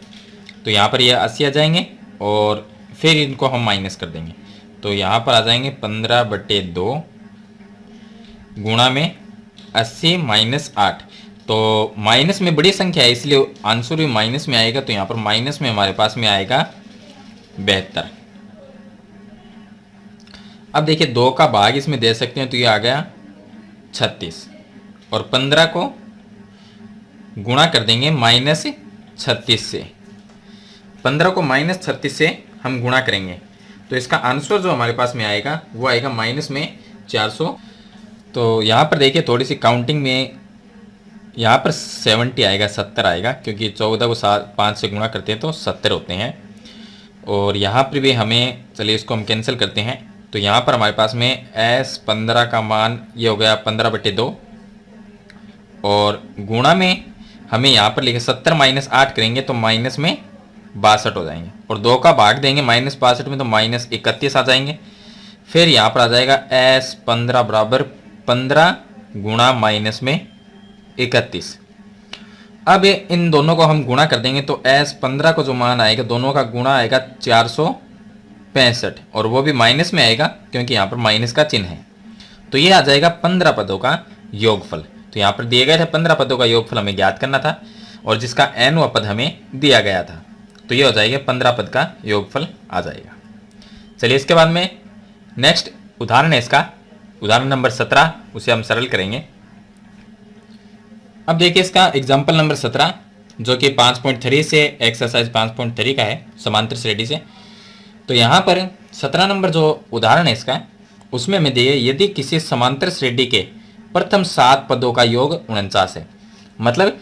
तो यहाँ पर ये 80 आ जाएंगे, और फिर इनको हम माइनस कर देंगे। तो यहाँ पर आ जाएंगे 15 बट्टे 2 गुणा में 80 माइनस 8। तो माइनस में बड़ी संख्या है इसलिए आंसर भी माइनस में आएगा। तो यहाँ पर माइनस में हमारे पास में आएगा 72। अब देखिए 2 का भाग इसमें दे सकते हैं, तो ये आ गया 36, और 15 को गुणा कर देंगे -36 से। 15 को -36 से हम गुणा करेंगे तो इसका आंसर जो हमारे पास में आएगा वो आएगा माइनस में 400। तो यहाँ पर देखिए थोड़ी सी काउंटिंग में यहाँ पर 70 आएगा, 70 आएगा, क्योंकि 14 को 5 से गुणा करते हैं तो 70 होते हैं। और यहाँ पर भी हमें, चलिए इसको हम कैंसिल करते हैं। तो यहाँ पर हमारे पास में S 15 का मान ये हो गया 15 बट्टे 2, और गुणा में हमें यहाँ पर लिखे 70 माइनस 8 करेंगे तो माइनस में 62 हो जाएंगे, और 2 का भाग देंगे -62 में तो -31 आ जाएंगे। फिर यहाँ पर आ जाएगा S 15 बराबर 15 गुणा माइनस में 31। अब इन दोनों को हम गुणा कर देंगे तो S 15 को जो मान आएगा दोनों का गुणा आएगा 465, और वो भी माइनस में आएगा क्योंकि यहाँ पर माइनस का चिन्ह है। तो ये आ जाएगा 15 पदों का योगफल। तो यहाँ पर दिए गए थे 15 पदों का योगफल हमें ज्ञात करना था, और जिसका nवां पद हमें दिया गया था। तो ये हो जाएगा 15 पद का योगफल आ जाएगा। चलिए इसके बाद में नेक्स्ट उदाहरण है इसका, उदाहरण नंबर 17, उसे हम सरल करेंगे। अब देखिए इसका एग्जाम्पल नंबर 17 जो कि 5.3 से एक्सरसाइज 5.3 का है, समांतर श्रेणी से। तो यहाँ पर 17 नंबर जो उदाहरण है इसका, उसमें हमें दिए यदि किसी समांतर श्रेणी के प्रथम 7 पदों का योग 49 है, मतलब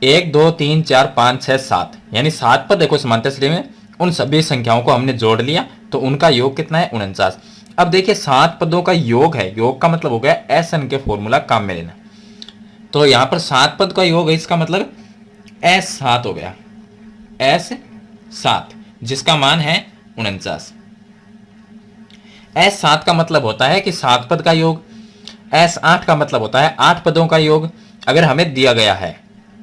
1 2 3 4 5 6 7, यानी 7 पद देखो समांतर श्रेणी में, उन सभी संख्याओं को हमने जोड़ लिया तो उनका योग कितना है 49। अब देखिए 7 पदों का योग है, योग का मतलब हो गया SN के फॉर्मूला काम में लेना। तो यहाँ पर 7 पद का योग है, इसका मतलब S7 हो गया, S7 जिसका मान है 49। S7 का मतलब होता है कि 7 पद का योग, S8 का मतलब होता है 8 पदों का योग अगर हमें दिया गया है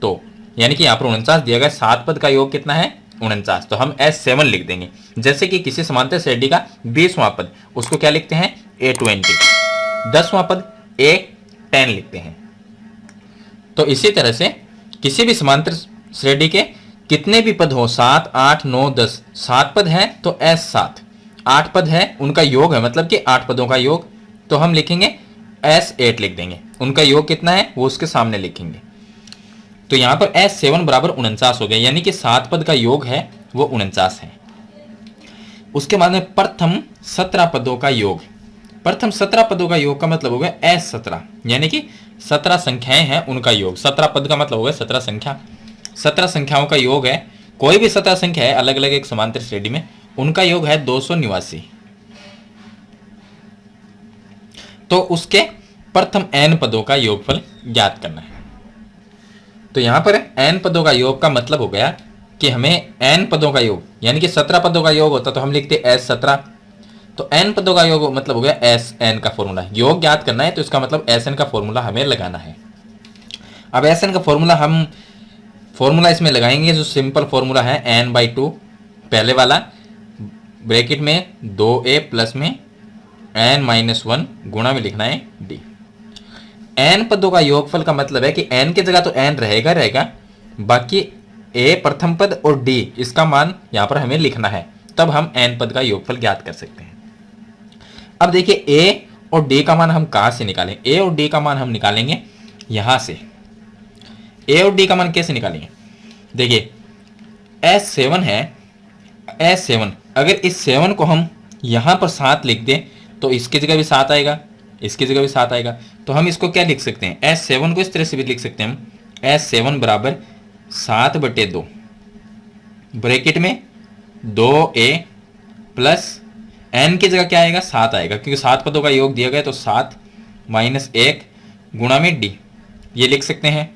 तो, यानी कि यहाँ पर 49 दिया गया, 7 पद का योग कितना है 49, तो हम S7 लिख देंगे। जैसे कि किसी समांतर श्रेणी का 20वां पद, उसको क्या लिखते हैं A20, 10वां पद A10 लिखते हैं। तो इसी तरह से किसी भी समांतर श्रेणी के कितने भी पद हो, 7 8 9 10, 7 पद हैं तो S7, 8 पद है उनका योग है, मतलब कि 8 पदों का योग, तो हम लिखेंगे S8 लिख देंगे। उनका योग कितना है वो उसके सामने लिखेंगे। तो यहाँ पर S7 बराबर 49 हो गया, यानी कि 7 पद का योग है वो 49 है। उसके बाद में प्रथम 17 पदों का योग, प्रथम 17 पदों का योग का मतलब हो गया S17, यानी कि 17 संख्याएं हैं उनका योग। 17 पद का मतलब हो गया 17 संख्या, 17 संख्याओं का योग है, कोई भी 17 संख्या है अलग अलग एक समांतर श्रेणी में, उनका योग है 289। तो उसके प्रथम n पदों का योगफल ज्ञात करना है। तो यहां पर n पदों का योग का मतलब हो गया कि हमें n पदों का योग, यानी कि 17 पदों का योग होता तो हम लिखते s17, तो n पदों का योग मतलब हो गया sn का फॉर्मूला। योग ज्ञात करना है तो इसका मतलब sn का फॉर्मूला हमें लगाना है। अब sn का फॉर्मूला हम फॉर्मूला इसमें लगाएंगे जो सिंपल फॉर्मूला है n/2, पहले वाला ब्रैकेट में 2a प्लस में n-1 गुणा में लिखना है d। n पदों का योगफल का मतलब है कि n की जगह तो n रहेगा, बाकी a प्रथम पद और d इसका मान यहां पर हमें लिखना है, तब हम n पद का योगफल ज्ञात कर सकते हैं। अब देखिए a और d का मान हम कहां से निकालें? a और d का मान हम निकालेंगे यहां से। a और d का मान कैसे निकालेंगे? देखिए s7 है, s7 अगर इस 7 को हम यहां पर 7 लिख दें तो इसकी जगह भी 7 आएगा, इसकी जगह भी 7 आएगा, तो हम इसको क्या लिख सकते हैं? s7 को इस तरह से भी लिख सकते हैं हम, s7 बराबर 7/2 ब्रैकेट में 2a प्लस n की जगह क्या आएगा? 7 आएगा, क्योंकि 7 पदों का योग दिया गया, तो 7 - 1 गुणा में d, ये लिख सकते हैं।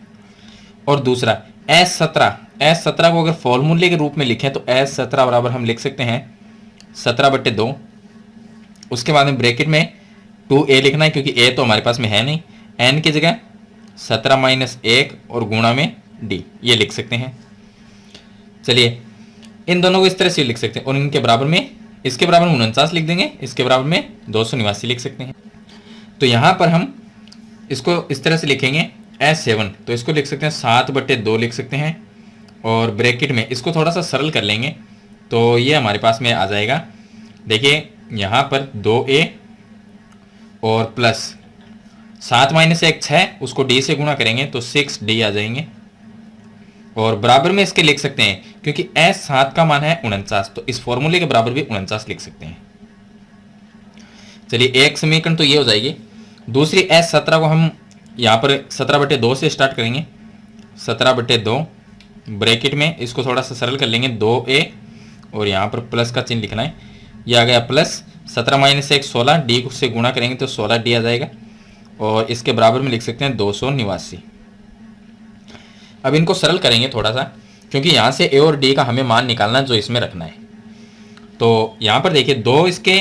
और दूसरा s17 को अगर फॉर्मूले के रूप में लिखें तो s17 बराबर हम लिख सकते हैं 17/2, उसके बाद में ब्रैकेट में 2a लिखना है, क्योंकि a तो हमारे पास में है नहीं, n की जगह 17 - 1 और गुणा में d, ये लिख सकते हैं। चलिए इन दोनों को इस तरह से लिख सकते हैं, और इनके बराबर में, इसके बराबर में 49 लिख देंगे, इसके बराबर में 289 लिख सकते हैं। तो यहां पर हम इसको इस तरह से लिखेंगे s7, तो इसको लिख सकते हैं 7/2 लिख सकते हैं, और ब्रैकेट में इसको थोड़ा सा सरल कर लेंगे तो ये हमारे पास में आ जाएगा। देखिए यहाँ पर 2a और प्लस 7 - 1 6, उसको d से गुणा करेंगे तो 6d आ जाएंगे, और बराबर में इसके लिख सकते हैं, क्योंकि s7 का मान है 49, तो इस फॉर्मूले के बराबर भी 49 लिख सकते हैं। चलिए एक समीकरण तो ये हो जाएगी। दूसरी s17 को हम यहाँ पर 17/2 से स्टार्ट करेंगे, 17/2 ब्रैकेट में इसको थोड़ा सा सरल कर लेंगे, 2a और यहाँ पर प्लस का चिन्ह लिखना है, ये आ गया प्लस 17 - 1 16, d से गुणा करेंगे तो 16d आ जाएगा, और इसके बराबर में लिख सकते हैं 289। अब इनको सरल करेंगे थोड़ा सा, क्योंकि यहाँ से a और d का हमें मान निकालना है जो इसमें रखना है। तो यहाँ पर देखिए 2 इसके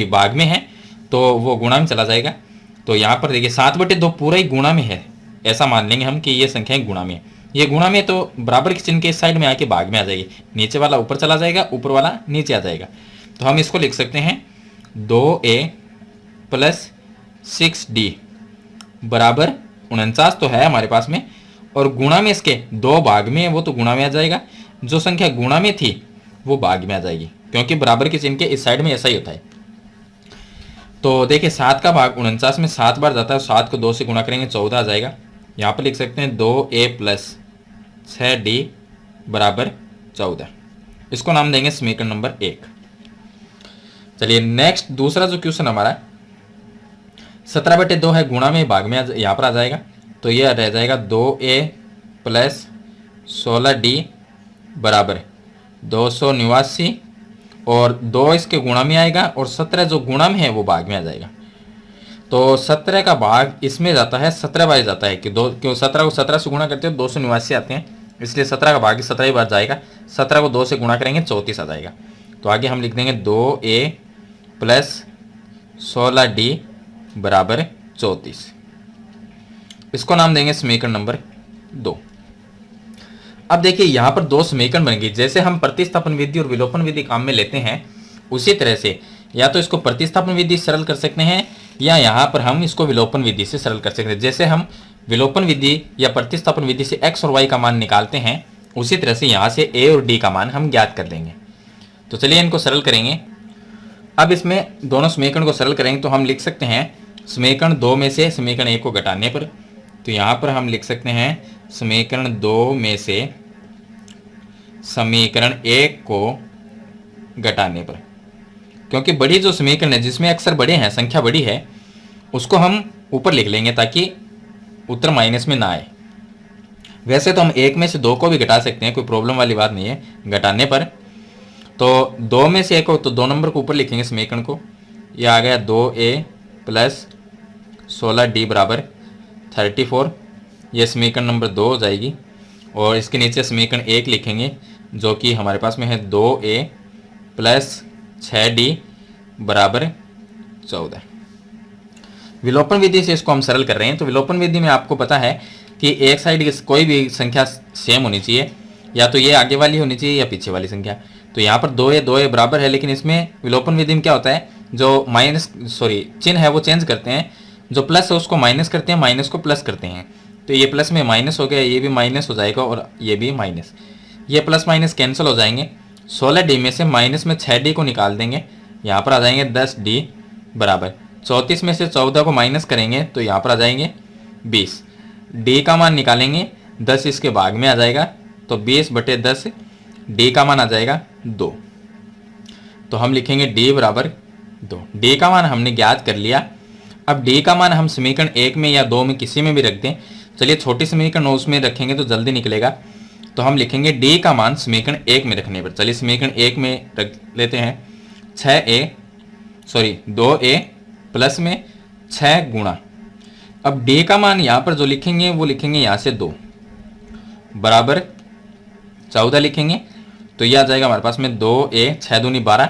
भाग में है तो वो गुणा में चला जाएगा, तो यहाँ पर देखिए 7/2 पूरा ही गुणा में है, ऐसा मान लेंगे हम कि ये संख्या गुणा में है। ये गुणा में तो बराबर के चिन्ह के इस साइड में आके भाग में आ जाएगी, नीचे वाला ऊपर चला जाएगा, ऊपर वाला नीचे आ जाएगा, तो हम इसको लिख सकते हैं 2a प्लस 6d बराबर 49 तो है हमारे पास में, और गुणा में इसके 2 भाग में है, वो तो गुणा में आ जाएगा, जो संख्या गुणा में थी वो भाग में आ जाएगी, क्योंकि बराबर के चिन्ह के इस साइड में ऐसा ही होता है। तो देखिए 7 का भाग 49 में 7 बार जाता है, 7 को 2 से गुणा करेंगे 14 आ जाएगा। यहाँ पर लिख सकते हैं 2a प्लस 6d बराबर 14, इसको नाम देंगे समीकरण नंबर 1। चलिए नेक्स्ट दूसरा जो क्वेश्चन हमारा 17/2 है, गुणा में भाग में यहाँ पर आ जाएगा, तो यह रह जाएगा 2a प्लस 16d बराबर 289, और 2 इसके गुणा में आएगा, और 17 जो गुणा में है वो भाग में आ जाएगा। तो 17 का भाग इसमें जाता है 17 बार जाता है, क्यों 17 को 17 से गुणा करते हो 289 आते हैं, इसलिए 17 का भाग 17 ही बार जाएगा, 17 को 2 से गुणा करेंगे 34 आ जाएगा। तो आगे हम लिख देंगे 2a प्लस 16d बराबर 34, इसको नाम देंगे समीकरण नंबर 2। अब देखिए यहाँ पर 2 समीकरण बन गई। जैसे हम प्रतिस्थापन विधि और विलोपन विधि काम में लेते हैं, उसी तरह से या तो इसको प्रतिस्थापन विधि से सरल कर सकते हैं, या यहाँ पर हम इसको विलोपन विधि से सरल कर सकते हैं। जैसे हम विलोपन विधि या प्रतिस्थापन विधि से x और y का मान निकालते हैं, उसी तरह से यहाँ से a और d का मान हम ज्ञात कर लेंगे। तो चलिए इनको सरल करेंगे। अब इसमें दोनों समीकरण को सरल करेंगे तो हम लिख सकते हैं समीकरण 2 में से समीकरण 1 को घटाने पर, तो यहाँ पर हम लिख सकते हैं समीकरण 2 में से समीकरण 1 को घटाने पर, क्योंकि बड़ी जो समीकरण है जिसमें अक्सर बड़े हैं, संख्या बड़ी है, उसको हम ऊपर लिख लेंगे ताकि उत्तर माइनस में ना आए। वैसे तो हम 1 में से 2 को भी घटा सकते हैं, कोई प्रॉब्लम वाली बात नहीं है घटाने पर। तो 2 में से 1 हो तो 2 नंबर को ऊपर लिखेंगे समीकरण को। यह आ गया 2a प्लस 16d बराबर 34। यह समीकरण नंबर 2 हो जाएगी। और इसके नीचे समीकरण 1 लिखेंगे जो कि हमारे पास में है 2a प्लस 6d बराबर 14। विलोपन विधि से इसको हम सरल कर रहे हैं। तो विलोपन विधि में आपको पता है कि एक साइड कोई भी संख्या सेम होनी चाहिए, या तो ये आगे वाली होनी चाहिए या पीछे वाली संख्या। तो यहाँ पर 2a बराबर है, लेकिन इसमें विलोपन विधि में क्या होता है, जो चिन्ह है वो चेंज करते हैं। जो प्लस है उसको माइनस करते हैं, माइनस को प्लस करते हैं। तो ये प्लस में माइनस हो गया, ये भी माइनस हो जाएगा और ये भी माइनस। ये प्लस माइनस कैंसिल हो जाएंगे। 16d में से माइनस में 6d को निकाल देंगे, यहाँ पर आ जाएंगे 10d बराबर 34 में से 14 को माइनस करेंगे तो यहाँ पर आ जाएंगे 20। d का मान निकालेंगे, 10 इसके भाग में आ जाएगा तो 20/10 d का मान आ जाएगा 2। तो हम लिखेंगे d बराबर 2। d का मान हमने ज्ञात कर लिया। अब d का मान हम समीकरण 1 में या 2 में किसी में भी रख दें। चलिए छोटी समीकरण उसमें रखेंगे तो जल्दी निकलेगा। तो हम लिखेंगे d का मान समीकरण 1 में रखने पर। चलिए समीकरण 1 में रख लेते हैं। 2a प्लस में 6 गुणा, अब d का मान यहाँ पर जो लिखेंगे वो लिखेंगे यहाँ से 2 बराबर 14 लिखेंगे। तो यह आ जाएगा हमारे पास में 2a 6 दूनी 12,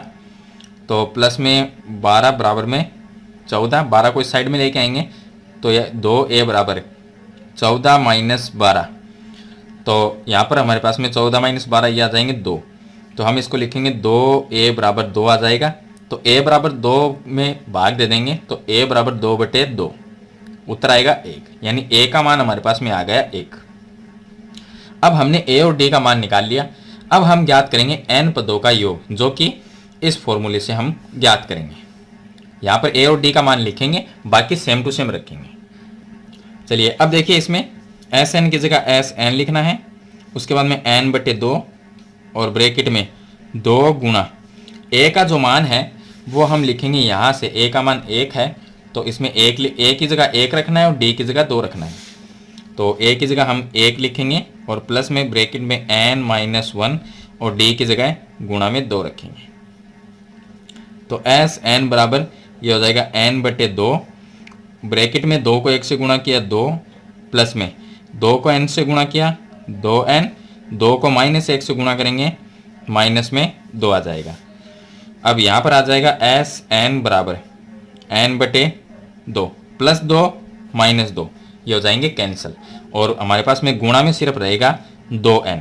तो प्लस में 12 बराबर में 14, 12 को इस साइड में लेके आएंगे तो यह 2a बराबर 14 माइनस 12। तो यहाँ पर हमारे पास में 14 माइनस 12 ये आ जाएंगे 2। तो हम इसको लिखेंगे 2a बराबर 2 आ जाएगा। तो a बराबर 2 में भाग दे देंगे तो a बराबर 2/2, उत्तर आएगा 1। यानी a का मान हमारे पास में आ गया 1। अब हमने a और d का मान निकाल लिया। अब हम ज्ञात करेंगे n पदों का योग, जो कि इस फॉर्मूले से हम ज्ञात करेंगे। यहाँ पर a और d का मान लिखेंगे, बाकी सेम टू सेम रखेंगे। चलिए अब देखिए, इसमें sn की जगह sn लिखना है, उसके बाद में n/2 और ब्रैकेट में 2 गुणा a का जो मान है वो हम लिखेंगे यहाँ से। a का मान 1 है तो इसमें a की जगह 1 रखना है और d की जगह 2 रखना है। तो a की जगह हम 1 लिखेंगे और प्लस में ब्रैकेट में n-1 और d की जगह गुणा में 2 रखेंगे। तो sn बराबर ये हो जाएगा n/2, ब्रैकेट में 2 को 1 से गुणा किया 2, प्लस में 2 को n से गुणा किया 2n, 2 को -1 से गुणा करेंगे माइनस में 2 आ जाएगा। अब यहाँ पर आ जाएगा sn बराबर n/2 प्लस 2 माइनस 2, ये हो जाएंगे कैंसिल और हमारे पास में गुणा में सिर्फ रहेगा 2n।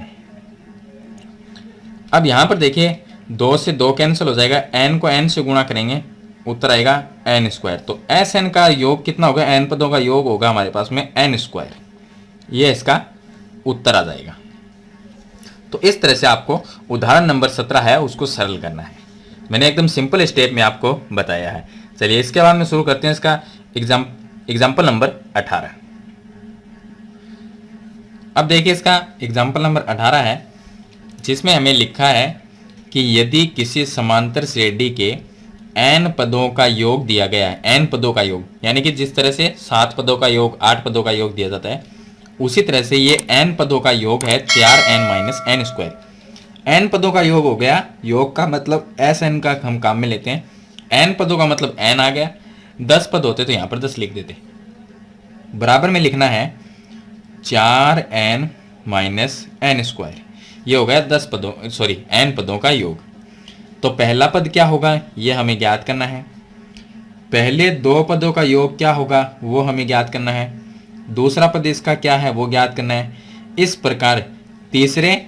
अब यहाँ पर देखिए 2 से 2 कैंसिल हो जाएगा, n को n से गुणा करेंगे उत्तर आएगा n²। तो sn का योग कितना होगा, n पदों का योग होगा हमारे पास में n²। ये इसका उत्तर आ जाएगा। तो इस तरह से आपको उदाहरण नंबर 17 है उसको सरल करना है। मैंने एकदम सिंपल स्टेप में आपको बताया है। चलिए इसके बाद में शुरू करते हैं इसका एग्जाम्पल नंबर 18। अब देखिए इसका एग्जाम्पल नंबर 18 है, जिसमें हमें लिखा है कि यदि किसी समांतर श्रेणी के n पदों का योग दिया गया है, n पदों का योग यानी कि जिस तरह से 7 पदों का योग 8 पदों का योग दिया जाता है, उसी तरह से ये n पदों का योग है 4n - n²। n पदों का योग हो गया, योग का मतलब sn का हम काम में लेते हैं, n पदों का मतलब n आ गया। 10 पद होते तो यहाँ पर 10 लिख देते। बराबर में लिखना है 4n - n², ये हो गया 10 पदों n पदों का योग। तो पहला पद क्या होगा ये हमें ज्ञात करना है, पहले 2 पदों का योग क्या होगा वो हमें ज्ञात करना है, दूसरा पद इसका क्या है वो ज्ञात करना है। इस प्रकार तीसरे,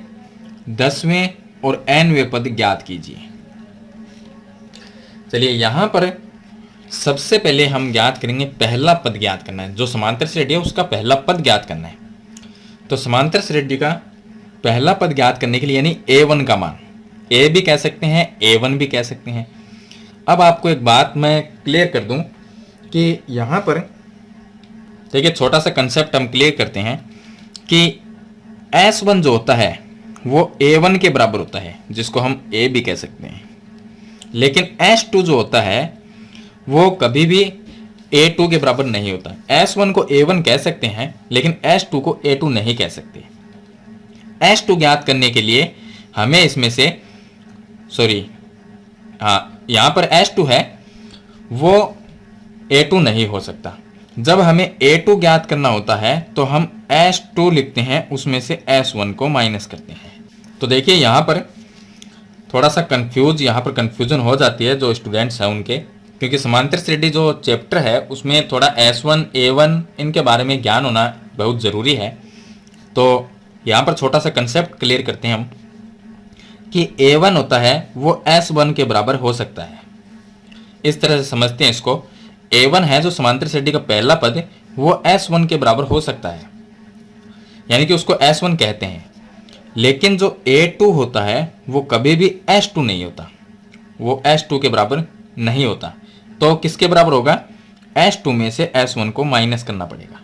10वें और nवें पद ज्ञात कीजिए। चलिए यहाँ पर सबसे पहले हम ज्ञात करेंगे, पहला पद ज्ञात करना है, जो समांतर श्रेणी है उसका पहला पद ज्ञात करना है। तो समांतर श्रेणी का पहला पद ज्ञात करने के लिए यानी a1 का मान, a भी कह सकते हैं a1 भी कह सकते हैं। अब आपको एक बात मैं क्लियर कर दूं कि यहाँ पर देखिए छोटा सा कंसेप्ट हम क्लियर करते हैं कि S1 जो होता है वो A1 के बराबर होता है, जिसको हम A भी कह सकते हैं, लेकिन S2 जो होता है वो कभी भी A2 के बराबर नहीं होता। S1 को A1 कह सकते हैं लेकिन S2 को A2 नहीं कह सकते। S2 ज्ञात करने के लिए हमें इसमें से यहाँ पर S2 है वो A2 नहीं हो सकता। जब हमें A2 ज्ञात करना होता है तो हम S2 लिखते हैं, उसमें से S1 को माइनस करते हैं। तो देखिए यहाँ पर थोड़ा सा कंफ्यूजन हो जाती है जो स्टूडेंट्स हैं उनके, क्योंकि समांतर श्रेणी जो चैप्टर है उसमें थोड़ा S1 A1 इनके बारे में ज्ञान होना बहुत ज़रूरी है। तो यहाँ पर छोटा सा कंसेप्ट क्लियर करते हैं हम कि A1 होता है वो S1 के बराबर हो सकता है। इस तरह से समझते हैं इसको। A1 है जो समांतर श्रेणी का पहला पद वो S1 के बराबर हो सकता है, यानी कि उसको S1 कहते हैं। लेकिन जो A2 होता है वो कभी भी S2 नहीं होता, वो S2 के बराबर नहीं होता। तो किसके बराबर होगा? S2 में से S1 को माइनस करना पड़ेगा।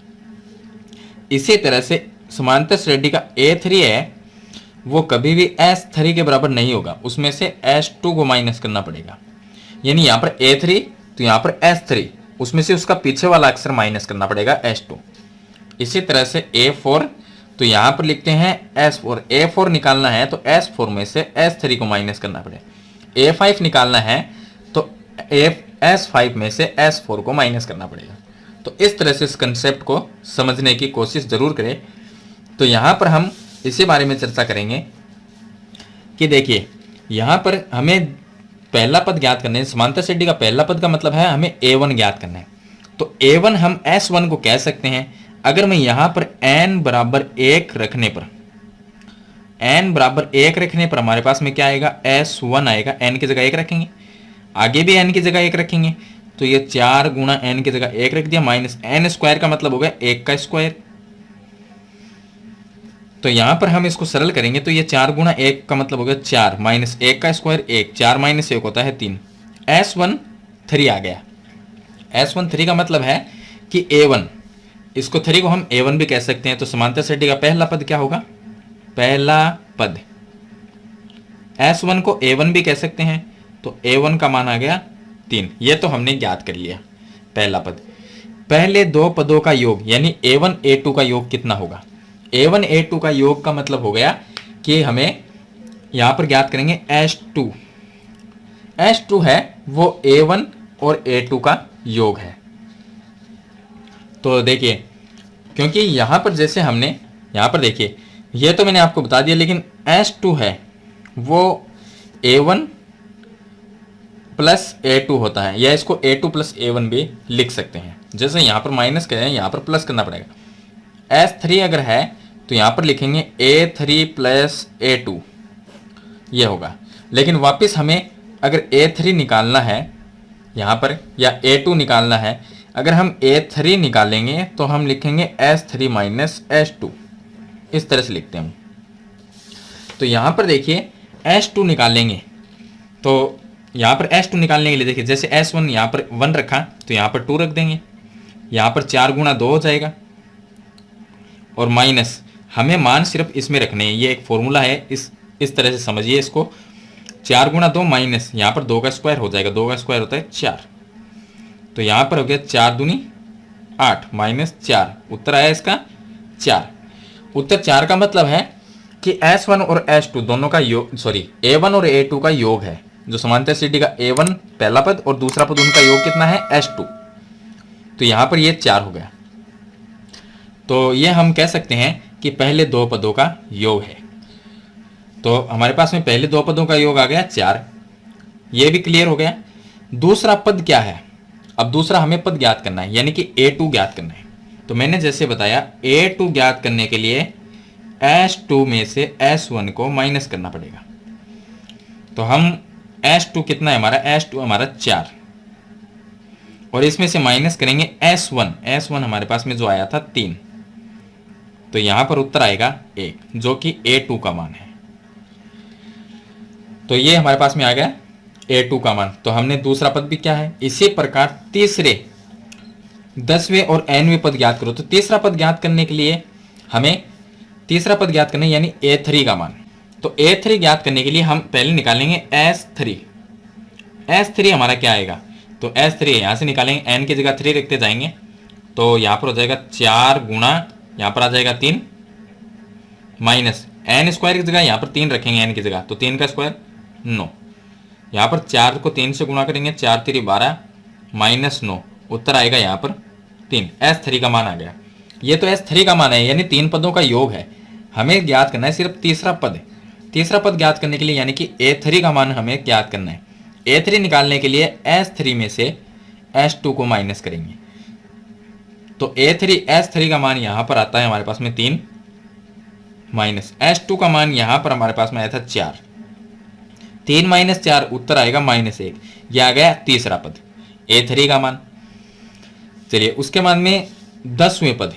इसी तरह से समांतर श्रेणी का A3 है वो कभी भी S3 के बराबर नहीं होगा, उसमें से S2 को माइनस करना पड़ेगा। यानी यहाँ पर A3 तो यहाँ पर S3, उसमें से उसका पीछे वाला अक्षर माइनस करना पड़ेगा S2। इसी तरह से A4 तो यहाँ पर लिखते हैं S4। A4 निकालना है तो S4 में से S3 को माइनस करना पड़ेगा। A5 निकालना है तो S5 में से S4 को माइनस करना पड़ेगा। तो इस तरह से इस कंसेप्ट को समझने की कोशिश जरूर करें। तो यहाँ पर हम इसी बारे में चर्चा करेंगे कि देखिए यहाँ पर हमें पहला पद ज्ञात करना है। समांतर श्रेणी का पहला पद का मतलब है हमें A1 ज्ञात करना है। तो A1 हम S1 को कह सकते हैं। अगर मैं यहाँ पर n बराबर 1 रखने पर हमारे पास में क्या आएगा? S1 आएगा। n की जगह 1 रखेंगे, आगे भी n की जगह 1 रखेंगे, तो ये 4 गुणा n की जगह 1 रख दिया, माइनस n स्क्वायर का मतलब हो गया 1 का स्क्वायर। तो यहाँ पर हम इसको सरल करेंगे तो ये 4 गुणा 1 का मतलब हो गया 4, माइनस 1 का स्क्वायर 1, 4 माइनस 1 होता है 3। S1 3 आ गया। S1 3 का मतलब है कि A1, इसको 3 को हम A1 भी कह सकते हैं। तो समांतर श्रेणी का पहला पद क्या होगा? पहला पद। S1 को A1 भी कह सकते हैं, तो A1 का मान आ गया 3। ये तो हमने ज्ञात कर लिया पहला पद। पहले दो पदों का योग यानी A1 A2 का योग कितना होगा? A1 A2 का योग का मतलब हो गया कि हमें यहां पर ज्ञात करेंगे S2। S2 है वो A1 और A2 का योग है। तो देखिए क्योंकि यहां पर जैसे हमने यहां पर देखिए ये तो मैंने आपको बता दिया, लेकिन S2 है वो A1 प्लस A2 होता है, या इसको A2 प्लस A1 भी लिख सकते हैं। जैसे यहां पर माइनस करें यहां पर प्लस करना पड़ेगा। S3 अगर है तो यहां पर लिखेंगे A3 प्लस A2 ये होगा। लेकिन वापस हमें अगर A3 निकालना है यहां पर या A2 निकालना है, अगर हम A3 निकालेंगे तो हम लिखेंगे S3 माइनस S2, इस तरह से लिखते हैं। तो यहाँ पर देखिए S2 निकालेंगे तो यहाँ पर S2 निकालने के लिए देखिए जैसे S1 यहाँ पर 1 रखा तो यहाँ पर 2 रख देंगे, यहाँ पर 4 गुणा 2 हो जाएगा और माइनस हमें मान सिर्फ इसमें रखने हैं। ये एक फॉर्मूला है, इस तरह से समझिए इसको। 4 गुणा 2 माइनस यहाँ पर 2 का स्क्वायर हो जाएगा, 2 का स्क्वायर होता है 4। तो यहाँ पर हो गया 4 दूनी 8 माइनस 4, उत्तर आया इसका 4। उत्तर 4 का मतलब है कि S1 और S2 दोनों का योग, A1 और A2 का योग है। जो समांतर श्रेणी का A1 पहला पद और दूसरा पद उनका योग कितना है? S2। तो यहाँ पर ये 4 हो गया। तो ये हम कह सकते हैं कि पहले दो पदों का योग है। तो हमारे पास में पहले दो पदों का योग आ गया 4, ये भी क्लियर हो गया। दूसरा पद क्या है? अब दूसरा हमें पद ज्ञात करना है, यानी कि A2 ज्ञात करना है। तो मैंने जैसे बताया A2 ज्ञात करने के लिए S2 में से S1 को माइनस करना पड़ेगा। तो हम S2 कितना है हमारा? S2 हमारा 4 और इसमें से माइनस करेंगे S1 हमारे पास में जो आया था 3। तो यहां पर उत्तर आएगा 1 जो कि A2 का मान है। तो ये हमारे पास में आ गया A2 का मान। तो हमने दूसरा पद भी क्या है? इसी प्रकार तीसरे 10वें और 9वें पद ज्ञात करो। तो तीसरा पद ज्ञात करने के लिए हमें तीसरा पद ज्ञात करना है यानी A3 का मान। तो A3 ज्ञात करने के लिए हम पहले निकालेंगे S3 हमारा क्या आएगा? तो S3 यहाँ से निकालेंगे, n की जगह 3 रखते जाएंगे तो यहाँ पर हो जाएगा 4 गुणा, यहाँ पर आ जाएगा 3 माइनस n स्क्वायर की जगह यहाँ पर 3 रखेंगे n की जगह, तो 3 का स्क्वायर 9। यहाँ पर 4 को 3 से गुणा करेंगे, 4 3 12 माइनस 9, उत्तर आएगा यहाँ पर 3। S3 का मान आ गया। ये तो S3 का मान है, यानी 3 पदों का योग है। हमें ज्ञात करना है सिर्फ तीसरा पद। तीसरा पद ज्ञात करने के लिए यानी कि A3 का मान हमें ज्ञात करना है। A3 निकालने के लिए S3 में से S2 को माइनस करेंगे, तो S3 का मान यहाँ पर आता है हमारे पास में 3 माइनस S2 का मान यहाँ पर हमारे पास में आया था 4। 3 माइनस 4, उत्तर आएगा -1। यह आ गया तीसरा पद A3 का मान। चलिए उसके बाद में 10वें पद,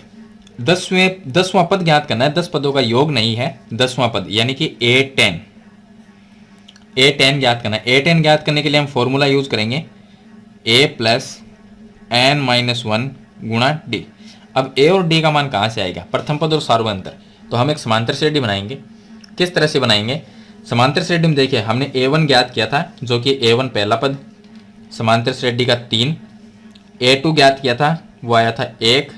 10वां पद ज्ञात करना है। 10 पदों का योग नहीं है, 10वां पद यानी कि A10 ज्ञात करना है। A10 ज्ञात करने के लिए हम फॉर्मूला यूज करेंगे A प्लस n-1 गुणा D। अब A और D का मान कहाँ से आएगा? प्रथम पद और सार्वंतर। तो हम एक समांतर श्रेणी बनाएंगे। किस तरह से बनाएंगे? समांतर श्रेणी में देखिए हमने A1 ज्ञात किया था जो कि A1 पहला पद, समांतर श्रेणी का 3। A2 ज्ञात किया था, वो आया था 1।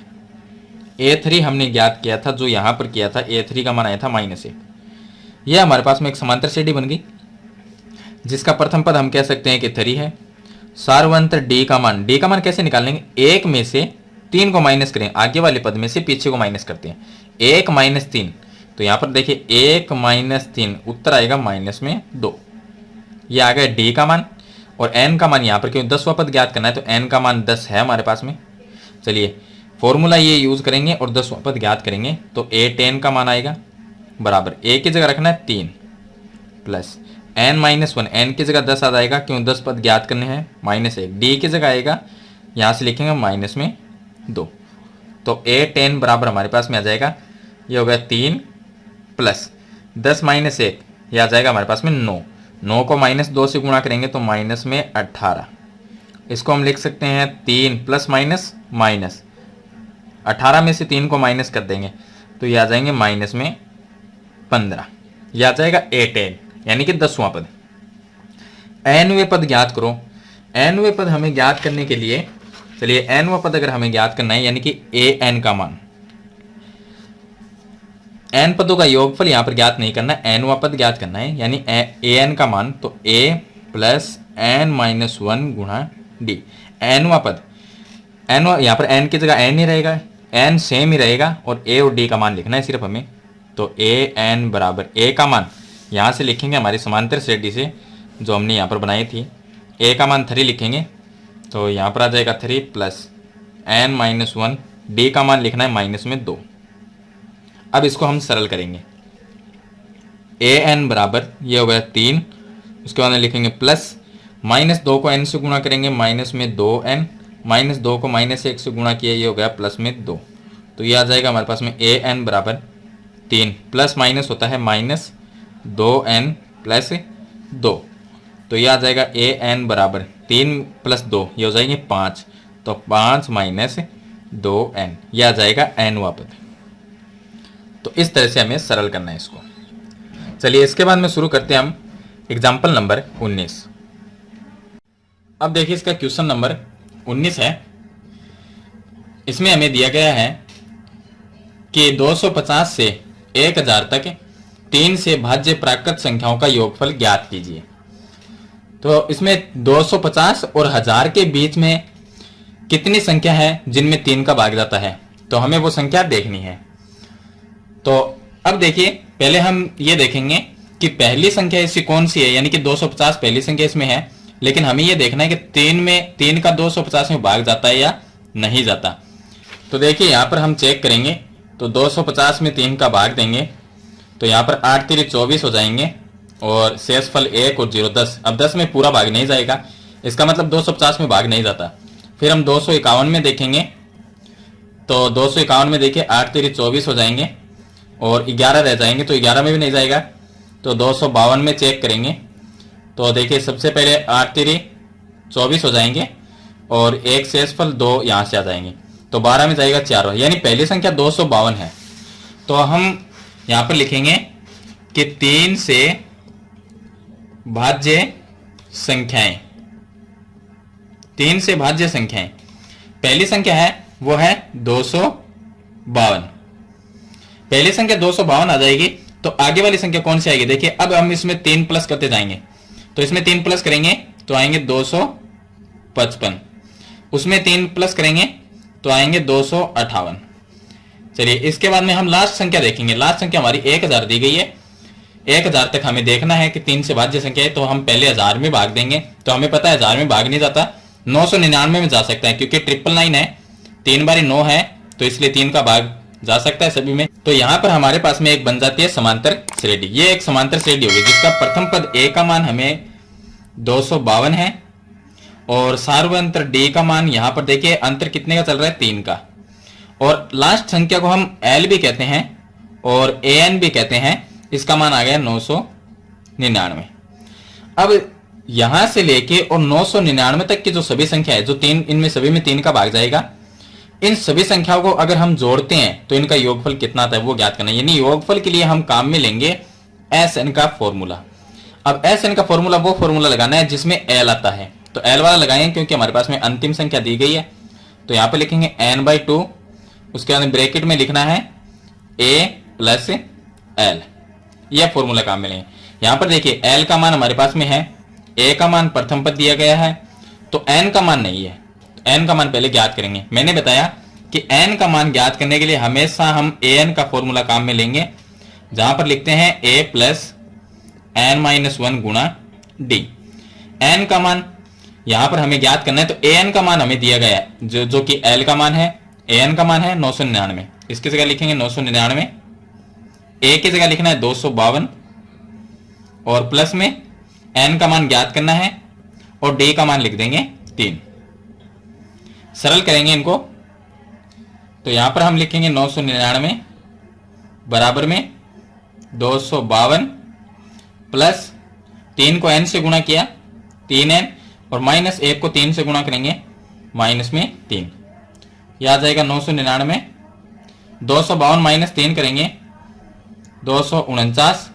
A3 हमने ज्ञात किया था, जो यहाँ पर किया था A3 का मान आया था -1। यह हमारे पास में एक समांतर श्रेणी बन गई जिसका प्रथम पद हम कह सकते हैं कि 3 है। सार्वंतर D का मान कैसे निकालेंगे? 1 में से 3 को माइनस करें, आगे वाले पद में से पीछे को माइनस करते हैं। 1 - 3, तो यहाँ पर देखिए 1 - 3, उत्तर आएगा -2। ये आ गया D का मान। और n का मान यहाँ पर क्यों 10वां पद ज्ञात करना है तो n का मान 10 है हमारे पास में। चलिए फॉर्मूला ये यूज करेंगे और 10वां पद ज्ञात करेंगे तो A10 का मान आएगा बराबर A की जगह रखना है 3 प्लस n-1, n की जगह 10 आ जाएगा क्यों 10 पद ज्ञात करने हैं -1। D की जगह आएगा, यहाँ से लिखेंगे -2। तो A10 बराबर हमारे पास में आ जाएगा, ये हो गया 3 प्लस 10 - 1, ये आ जाएगा हमारे पास में 9। 9 को -2 से गुणा करेंगे तो -18। इसको हम लिख सकते हैं 3 प्लस माइनस 18 में से 3 को माइनस कर देंगे तो ये आ जाएंगे -15। यह आ जाएगा A10 यानी कि 10वां पद। nवें पद ज्ञात करो। nवें पद हमें ज्ञात करने के लिए, चलिए nवां पद अगर हमें ज्ञात करना है यानी कि an का मान, n पदों का योगफल यहाँ पर ज्ञात नहीं करना, nवां पद ज्ञात करना है यानी an का मान, तो a प्लस n-1 गुणा d। nवां पद, यहाँ पर n की जगह n ही रहेगा, n सेम ही रहेगा और a और d का मान लिखना है सिर्फ हमें। तो an बराबर a का मान यहाँ से लिखेंगे हमारी समांतर श्रेणी से जो हमने यहाँ पर बनाई थी। a का मान 3 लिखेंगे तो यहाँ पर आ जाएगा 3 प्लस n-1, d का मान लिखना है -2। अब इसको हम सरल करेंगे। an बराबर ये हो गया 3, उसके बाद लिखेंगे प्लस -2 को n से गुणा करेंगे -2n, -2 को -1 से गुणा किया, ये हो गया +2। तो ये आ जाएगा हमारे पास में an बराबर 3 प्लस माइनस होता है -2n प्लस 2, तो ये आ जाएगा an बराबर 3 + 2, ये हो जाएंगे 5, तो 5 - 2n, ये आ जाएगा nवां पद। तो इस तरह से हमें सरल करना है इसको। चलिए इसके बाद में शुरू करते हैं हम एग्जाम्पल नंबर 19। अब देखिए इसका क्वेश्चन नंबर 19 है। इसमें हमें दिया गया है कि 250 से 1000 तक 3 से भाज्य प्राकृत संख्याओं का योगफल ज्ञात कीजिए। तो इसमें 250 और 1000 के बीच में कितनी संख्या है जिनमें 3 का भाग जाता है, तो हमें वो संख्या देखनी है। तो अब देखिए पहले हम ये देखेंगे कि पहली संख्या इसकी कौन सी है, यानी कि 250 पहली संख्या इसमें है, लेकिन हमें ये देखना है कि 3 का 250 में भाग जाता है या नहीं जाता। तो देखिए यहाँ पर हम चेक करेंगे, तो 250 में 3 का भाग देंगे तो यहाँ पर 8 3 24 हो जाएंगे और शेषफल 1 और 0 10। अब 10 में पूरा भाग नहीं जाएगा, इसका मतलब 250 में भाग नहीं जाता। फिर हम 251 में देखेंगे, तो 251 में देखिए 8 3 24 हो जाएंगे और 11 रह जाएंगे, तो 11 में भी नहीं जाएगा। तो 252 में चेक करेंगे, तो देखिए सबसे पहले 8 3 24 हो जाएंगे और एक शेषफल 2 यहाँ से आ जाएंगे, तो 12 में जाएगा 4, यानी पहली संख्या 252 है। तो हम यहाँ पर लिखेंगे कि 3 से भाज्य संख्याएं, 3 से भाज्य संख्याएं। पहली संख्या है वो है 252। पहली संख्या 252 आ जाएगी तो आगे वाली संख्या कौन सी आएगी? देखिए अब हम इसमें 3 प्लस करते जाएंगे, तो इसमें 3 प्लस करेंगे तो आएंगे 255, उसमें 3 प्लस करेंगे तो आएंगे 258। चलिए इसके बाद में हम लास्ट संख्या देखेंगे। लास्ट संख्या हमारी 1000 दी गई है। 1000 तक हमें देखना है कि 3 से भाज्य संख्या है, तो हम पहले 1000 में भाग देंगे। तो हमें पता है 1000 में भाग नहीं जाता, 999 में जा सकता है, क्योंकि 999 है, 3 बारी 9 है, तो इसलिए 3 का भाग जा सकता है सभी में। तो यहां पर हमारे पास में एक बन जाती है समांतर श्रेणी। ये एक समांतर श्रेणी होगी जिसका प्रथम पद a का मान हमें 252 है और सार्वंतर d का मान यहां पर देखिए अंतर कितने का चल रहा है? 3 का। और लास्ट संख्या को हम l भी कहते हैं और an भी कहते हैं। इसका मान आ गया 999। अब यहां से लेके और 999 तक की जो सभी संख्या है, जो 3, इनमें सभी में 3 का भाग जाएगा। इन सभी संख्याओं को अगर हम जोड़ते हैं तो इनका योगफल कितना आता है वो ज्ञात करना है। यानी योगफल के लिए हम काम में लेंगे SN का फॉर्मूला। अब SN का फॉर्मूला वो फॉर्मूला लगाना है जिसमें L आता है, तो L वाला लगाएंगे क्योंकि हमारे पास में अंतिम संख्या दी गई है। तो यहां पर लिखेंगे n/2, उसके बाद ब्रैकेट में लिखना है a + L। यह फॉर्मूला काम में लेंगे। यहां पर देखिए L का मान हमारे पास में है, a का मान प्रथम पद दिया गया है, तो n का मान नहीं है। n का मान पहले ज्ञात करेंगे। मैंने बताया कि n का मान ज्ञात करने के लिए हमेशा हम an का फॉर्मूला काम में लेंगे, जहां पर लिखते हैं a + n-1 गुणा d। n का मान यहां पर हमें ज्ञात करना है, तो an का मान हमें दिया गया है जो कि l का मान है। an का मान है 999, इसकी जगह लिखेंगे 999, a की जगह लिखना है 252 और प्लस में n का मान ज्ञात करना है और d का मान लिख देंगे 3। सरल करेंगे इनको, तो यहां पर हम लिखेंगे 999 बराबर में 252 प्लस 3 को n से गुणा किया 3n और माइनस 1 को 3 से गुणा करेंगे माइनस में 3। यह आ जाएगा 999। 252 माइनस 3 करेंगे 249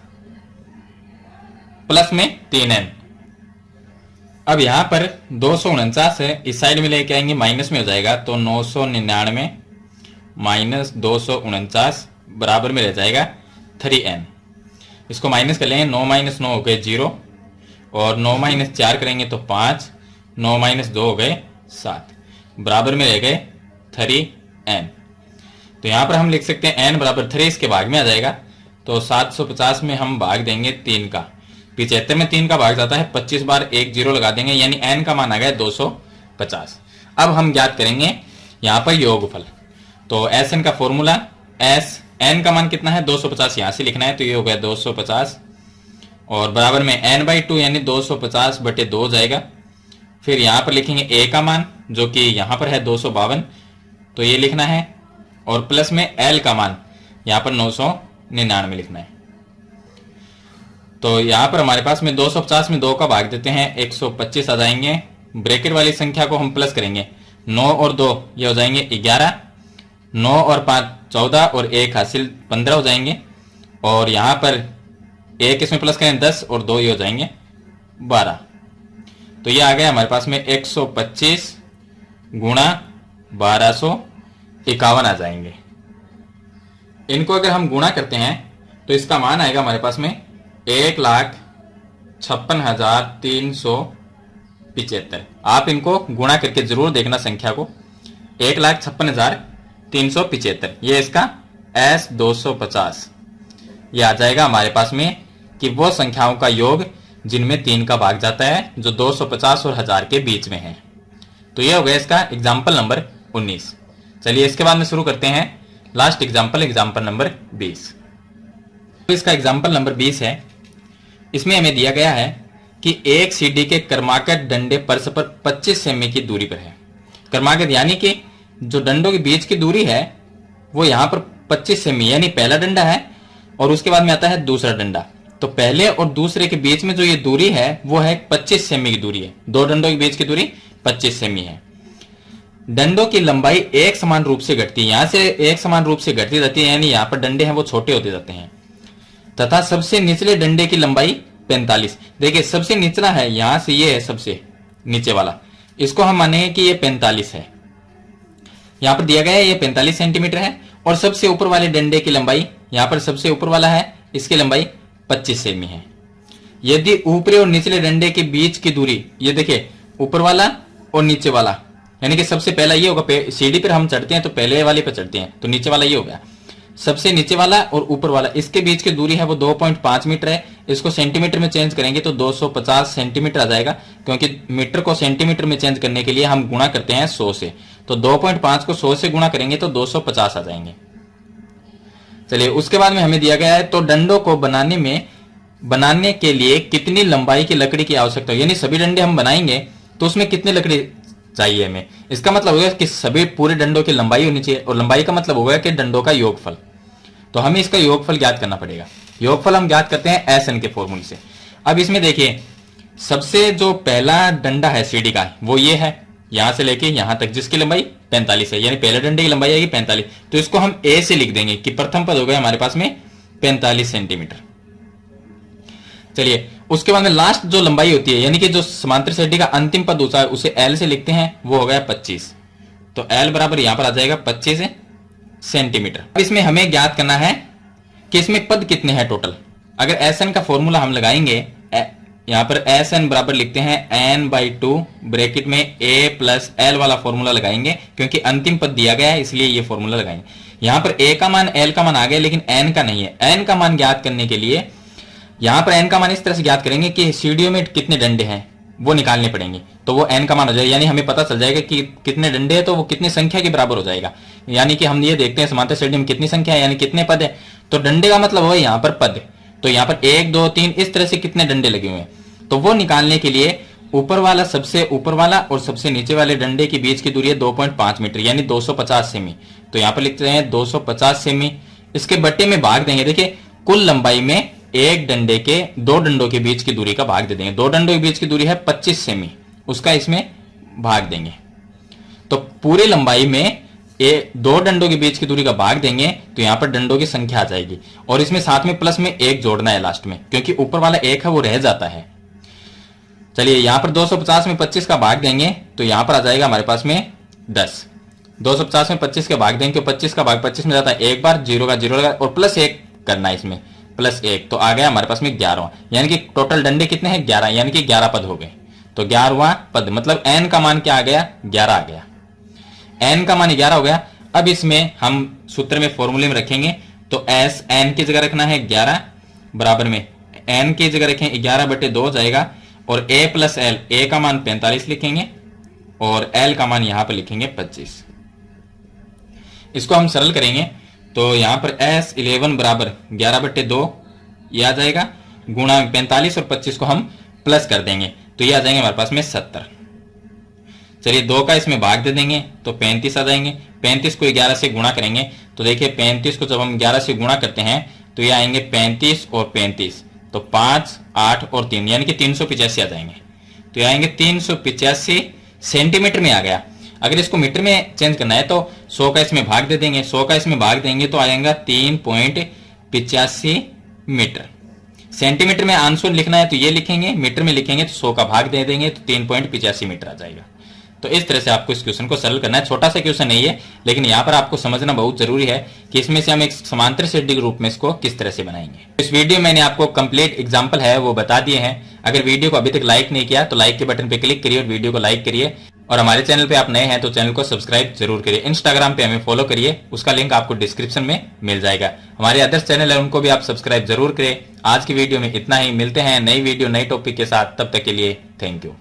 प्लस में 3n। अब यहां पर 249 है, इस साइड में लेके आएंगे माइनस में हो जाएगा, तो 999 माइनस 249 बराबर में रह जाएगा 3n। इसको माइनस कर लेंगे, 9 माइनस 9 हो गए 0 और 9 माइनस 4 करेंगे तो 5, 9 माइनस 2 हो गए 7, बराबर में रह गए 3n। तो यहां पर हम लिख सकते हैं n बराबर 3 इसके भाग में आ जाएगा, तो 750 में हम भाग देंगे 3 का। 75 में 3 का भाग जाता है, 25 बार 1 0 लगा देंगे, यानी n का मान आ गया 250। अब हम ज्ञात करेंगे यहां पर योगफल। तो SN का फॉर्मूला, n का मान कितना है 250, यहां से लिखना है, तो ये हो गया 250 और बराबर में n/2 यानी 250/2 हो जाएगा। फिर यहां पर लिखेंगे a का मान जो कि यहां पर है 252, तो ये लिखना है और प्लस में l का मान यहां पर 999 लिखना है। तो यहां पर हमारे पास में 250 में 2 का भाग देते हैं 125 आ जाएंगे। ब्रैकेट वाली संख्या को हम प्लस करेंगे, 9 और 2 ये हो जाएंगे 11, 9 और 5 14 और 1 हासिल 15 हो जाएंगे। और यहां पर 1 इसमें प्लस करें 10 और 2 ये हो जाएंगे 12। तो ये आ गया हमारे पास में 125 गुणा 1251 आ जाएंगे। इनको अगर हम गुणा करते हैं तो इसका मान आएगा हमारे पास में 1,56,375। आप इनको गुणा करके जरूर देखना संख्या को, 1,56,375। ये इसका S250 ये आ जाएगा हमारे पास में कि वो संख्याओं का योग जिनमें 3 का भाग जाता है, जो 250 और 1000 के बीच में है। तो ये हो गया इसका एग्जाम्पल नंबर 19। चलिए इसके बाद में शुरू करते हैं लास्ट एग्जाम्पल नंबर 20। तो इसका एग्जाम्पल नंबर 20 है। इसमें हमें दिया गया है कि एक सीढ़ी के क्रमागत डंडे परस्पर 25 सेमी की दूरी पर है। क्रमागत यानी कि जो डंडों के बीच की दूरी है वो यहां पर 25 सेमी, यानी पहला डंडा है और उसके बाद में आता है दूसरा डंडा। तो पहले और दूसरे के बीच में जो ये दूरी है वो है 25 सेमी की दूरी है। दो डंडों के बीच की दूरी 25 सेमी है। डंडों की लंबाई एक समान रूप से घटती है, यहां से एक समान रूप से घटती जाती है, यानी यहां पर डंडे हैं वो छोटे होते जाते हैं। तथा सबसे निचले डंडे की लंबाई 45। देखिए सबसे निचला है, यहां से ये है सबसे नीचे वाला, इसको हम मानेंगे कि ये 45 है। यहां पर दिया गया है ये 45 सेंटीमीटर है और सबसे ऊपर वाले डंडे की लंबाई, यहां पर सबसे ऊपर वाला है, इसकी लंबाई 25 सेमी है। यदि ऊपरी और निचले डंडे के बीच की दूरी, ये देखिए ऊपर वाला और नीचे वाला, यानी कि सबसे पहला ये होगा, सीढ़ी पर हम चढ़ते हैं तो पहले वाले पर चढ़ते हैं, तो नीचे वाला ये हो गया। सबसे नीचे वाला और ऊपर वाला, इसके बीच की दूरी है वो 2.5 मीटर है। इसको सेंटीमीटर में चेंज करेंगे तो 250 सेंटीमीटर आ जाएगा, क्योंकि मीटर को सेंटीमीटर में चेंज करने के लिए हम गुणा करते हैं 100 से। तो 2.5 को 100 से गुणा करेंगे तो 250 आ जाएंगे। चलिए, उसके बाद में हमें दिया गया है तो डंडों को बनाने के लिए कितनी लंबाई की लकड़ी की आवश्यकता है, यानी सभी डंडे हम बनाएंगे तो उसमें कितनी लकड़ी चाहिए हमें। इसका मतलब होगा कि सभी पूरे डंडों की लंबाई होनी चाहिए, और लंबाई का मतलब होगा कि डंडों का योगफल। तो हमें इसका योगफल ज्ञात करना पड़ेगा। योगफल हम ज्ञात करते हैं एस एन के फॉर्मूले से। अब इसमें देखिए, सबसे जो पहला डंडा है सीढ़ी का वो ये है, यहां से लेके यहां तक, जिसकी लंबाई 45 है, यानी पहले डंडे की लंबाई आएगी 45। तो इसको हम ए से लिख देंगे कि प्रथम पद हो गया हमारे पास में 45 सेंटीमीटर। चलिए, उसके बाद में लास्ट जो लंबाई होती है, यानी कि जो समांतर सीढ़ी का अंतिम पद होता है, उसे एल से लिखते हैं, वो हो गया 25। तो एल बराबर यहां पर आ जाएगा 25 सेंटीमीटर। अब इसमें हमें ज्ञात करना है कि इसमें पद कितने हैं टोटल। अगर एस एन का फॉर्मूला हम लगाएंगे, यहां पर एस एन बराबर लिखते हैं n/2 ब्रैकेट में a प्लस एल वाला फॉर्मूला लगाएंगे, क्योंकि अंतिम पद दिया गया है इसलिए ये फॉर्मूला लगाएंगे। यहां पर a का मान l का मान आ गया, लेकिन n का नहीं है। n का मान ज्ञात करने के लिए यहां पर n का मान इस तरह से ज्ञात करेंगे कि सीढ़ियों में कितने डंडे हैं वो निकालने पड़ेंगे, तो वो n का मान हो जाएगा, यानी हमें पता चल जाएगा कि कितने डंडे हैं तो वो कितनी संख्या के बराबर हो जाएगा। यानी कि हम ये देखते हैं समांतर सीढ़ी में कितनी संख्या है, यानी कितने पद है, तो डंडे का मतलब हो यहाँ पर पद। तो यहाँ पर 1 2 3 इस तरह से कितने डंडे लगे हुए हैं, तो वो निकालने के लिए ऊपर वाला, सबसे ऊपर वाला और सबसे नीचे वाले डंडे के बीच की दूरी है 2.5 मीटर, यानी 250 सेमी। तो यहाँ पर लिखते हैं 250 सेमी, इसके बट्टे में भाग देंगे। देखिए, कुल लंबाई में एक डंडे के, दो डंडों के बीच की दूरी का भाग दे देंगे। दो डंडों के बीच की दूरी है 25 सेमी, उसका इसमें भाग देंगे। तो पूरी लंबाई में दो डंडों के बीच की दूरी का भाग देंगे तो यहां पर डंडों की संख्या आ जाएगी, और इसमें साथ में प्लस में 1 जोड़ना है लास्ट में, क्योंकि ऊपर वाला 1 है वो रह जाता है। चलिए, यहां पर 250 में 25 का भाग देंगे तो यहां पर आ जाएगा हमारे पास में 10। 250 में 25 का भाग देंगे, 25 का भाग 25 में जाता है एक बार, 0 का 0 लगा और प्लस 1 करना है इसमें, प्लस 1, तो आ गया हमारे पास में 11। यानी कि टोटल डंडे कितने हैं, 11, यानी कि 11 पद हो गए। तो 11वां पद मतलब n का मान क्या आ गया, 11 आ गया। n का मान 11 हो गया। अब इसमें हम सूत्र में फॉर्मूले में रखेंगे, तो s n की जगह रखना है 11, बराबर में n की जगह रखें 11/2 हो जाएगा, और a प्लस l, a का मान 45 लिखेंगे और l का मान यहां पर लिखेंगे 25। इसको हम सरल करेंगे तो यहां पर S11 बराबर 11/2 ये आ जाएगा, गुणा 45 और 25 को हम प्लस कर देंगे तो ये आ जाएंगे हमारे पास में 70। चलिए, 2 का इसमें भाग दे देंगे तो 35 आ जाएंगे। 35 को 11 से गुणा करेंगे तो देखिए 35 को जब हम 11 से गुणा करते हैं तो ये आएंगे 35 और 35, तो 5 8 और 3, यानी कि 385 आ जाएंगे। तो ये आएंगे 385 सेंटीमीटर में आ गया। अगर इसको मीटर में चेंज करना है तो 100 का इसमें भाग दे देंगे, 100 का इसमें भाग देंगे तो आएगा 3.85 मीटर। सेंटीमीटर में आंसर लिखना है तो ये लिखेंगे, मीटर में लिखेंगे तो 100 का भाग दे देंगे तो 3.85 मीटर आ जाएगा। तो इस तरह से आपको इस क्वेश्चन को सरल करना है। छोटा सा क्वेश्चन नहीं है, लेकिन यहाँ पर आपको समझना बहुत जरूरी है कि इसमें से हम एक समांतर सीढ़ी के रूप में इसको किस तरह से बनाएंगे। इस वीडियो में मैंने आपको कंप्लीट एग्जांपल है वो बता दिए हैं। अगर वीडियो को अभी तक लाइक नहीं किया तो लाइक के बटन पे क्लिक करिए और वीडियो को लाइक करिए, और हमारे चैनल पे आप नए हैं तो चैनल को सब्सक्राइब जरूर करिए। इंस्टाग्राम पे हमें फॉलो करिए, उसका लिंक आपको डिस्क्रिप्शन में मिल जाएगा। हमारे अदर्स चैनल है उनको भी आप सब्सक्राइब जरूर करें। आज की वीडियो में इतना ही, मिलते हैं नई वीडियो नई टॉपिक के साथ, तब तक के लिए थैंक यू।